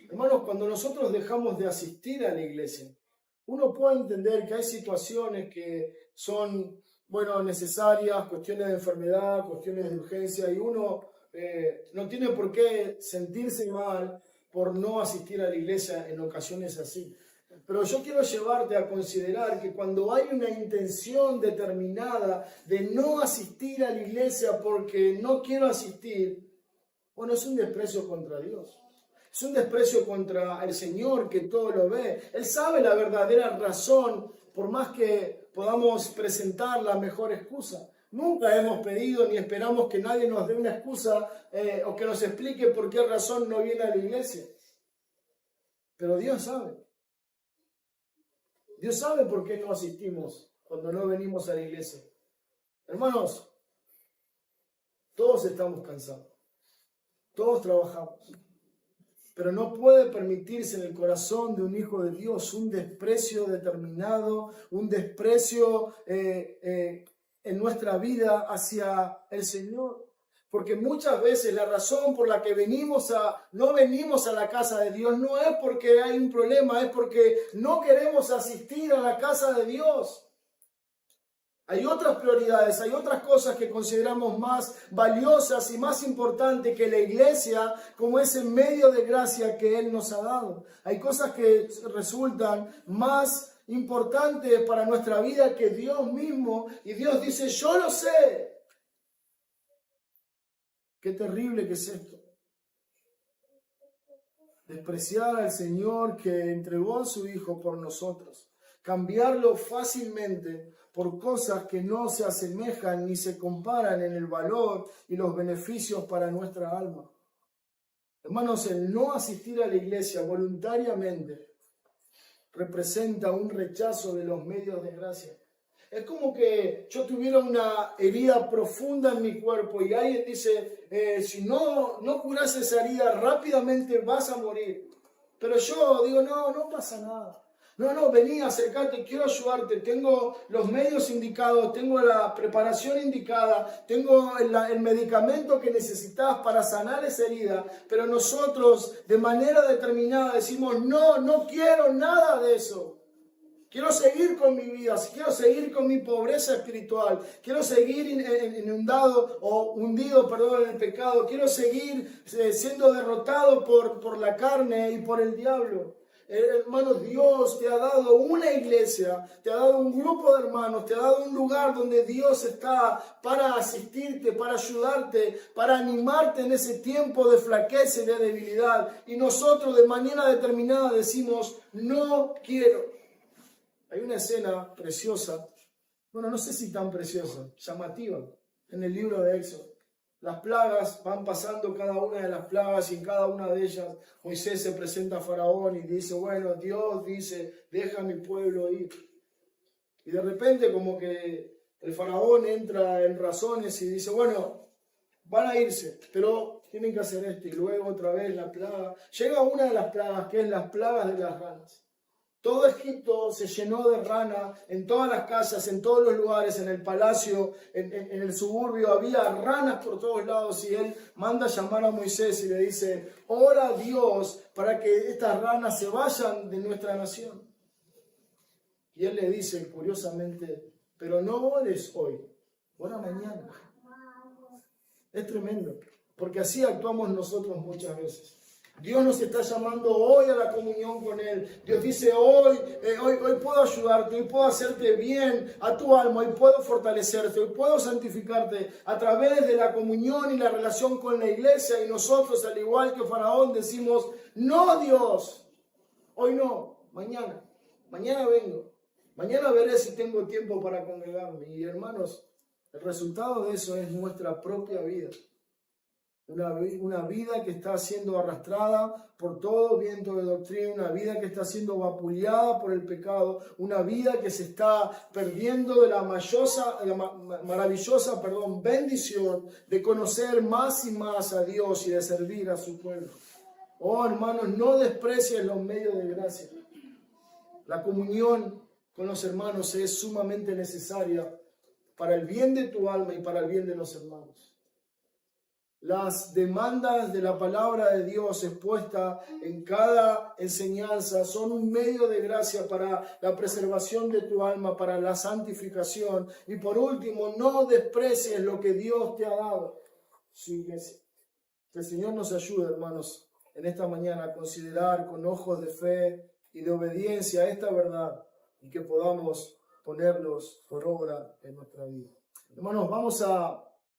[SPEAKER 1] Hermanos, cuando nosotros dejamos de asistir a la iglesia, uno puede entender que hay situaciones que son, bueno, necesarias, cuestiones de enfermedad, cuestiones de urgencia, y uno no tiene por qué sentirse mal por no asistir a la iglesia en ocasiones así. Pero yo quiero llevarte a considerar que cuando hay una intención determinada de no asistir a la iglesia porque no quiero asistir, bueno, es un desprecio contra Dios. Es un desprecio contra el Señor que todo lo ve. Él sabe la verdadera razón, por más que podamos presentar la mejor excusa. Nunca hemos pedido ni esperamos que nadie nos dé una excusa o que nos explique por qué razón no viene a la iglesia. Pero Dios sabe. Dios sabe por qué no asistimos cuando no venimos a la iglesia. Hermanos, todos estamos cansados. Todos trabajamos. Pero no puede permitirse en el corazón de un hijo de Dios un desprecio determinado, un desprecio en nuestra vida hacia el Señor. Porque muchas veces la razón por la que no venimos a la casa de Dios no es porque hay un problema, es porque no queremos asistir a la casa de Dios. Hay otras prioridades, hay otras cosas que consideramos más valiosas y más importantes que la iglesia, como ese medio de gracia que Él nos ha dado. Hay cosas que resultan más importantes para nuestra vida que Dios mismo, y Dios dice, yo lo sé. Qué terrible que es esto. Despreciar al Señor que entregó a su Hijo por nosotros. Cambiarlo fácilmente por cosas que no se asemejan ni se comparan en el valor y los beneficios para nuestra alma. Hermanos, el no asistir a la iglesia voluntariamente representa un rechazo de los medios de gracia. Es como que yo tuviera una herida profunda en mi cuerpo y alguien dice, si no curas esa herida rápidamente vas a morir. Pero yo digo, no pasa nada. No, vení, acércate, quiero ayudarte, tengo los medios indicados, tengo la preparación indicada, tengo el medicamento que necesitas para sanar esa herida, pero nosotros de manera determinada decimos, no quiero nada de eso. Quiero seguir con mi vida, quiero seguir con mi pobreza espiritual, quiero seguir hundido en el pecado, quiero seguir siendo derrotado por la carne y por el diablo. Hermanos, Dios te ha dado una iglesia, te ha dado un grupo de hermanos, te ha dado un lugar donde Dios está para asistirte, para ayudarte, para animarte en ese tiempo de flaqueza y de debilidad. Y nosotros de manera determinada decimos, no quiero. Hay una escena preciosa, bueno, no sé si tan preciosa, llamativa, en el libro de Éxodo. Las plagas, van pasando cada una de las plagas y en cada una de ellas Moisés se presenta a Faraón y dice, bueno, Dios dice, deja a mi pueblo ir. Y de repente como que El faraón entra en razones y dice, bueno, van a irse, pero tienen que hacer esto. Y luego otra vez la plaga. Llega una de las plagas, que es las plagas de las ranas. Todo Egipto se llenó de rana, en todas las casas, en todos los lugares, en el palacio, en el suburbio, había ranas por todos lados y él manda a llamar a Moisés y le dice, ora a Dios para que estas ranas se vayan de nuestra nación. Y él le dice, curiosamente, pero no ores hoy, ora mañana. Es tremendo, porque así actuamos nosotros muchas veces. Dios nos está llamando hoy a la comunión con Él. Dios dice hoy puedo ayudarte, hoy puedo hacerte bien a tu alma, hoy puedo fortalecerte, hoy puedo santificarte a través de la comunión y la relación con la iglesia. Y nosotros, al igual que Faraón, decimos, no Dios, hoy no, mañana vengo, mañana veré si tengo tiempo para congregarme. Y hermanos, el resultado de eso es nuestra propia vida. Una vida que está siendo arrastrada por todo viento de doctrina, una vida que está siendo vapuleada por el pecado, una vida que se está perdiendo de la maravillosa bendición de conocer más y más a Dios y de servir a su pueblo. Oh hermanos, no desprecies los medios de gracia. La comunión con los hermanos es sumamente necesaria para el bien de tu alma y para el bien de los hermanos. Las demandas de la palabra de Dios expuesta en cada enseñanza son un medio de gracia para la preservación de tu alma, para la santificación. Y por último, no desprecies lo que Dios te ha dado, su iglesia. Que el Señor nos ayude, hermanos, en esta mañana a considerar con ojos de fe y de obediencia esta verdad y que podamos ponerlos por obra en nuestra vida. Hermanos, vamos a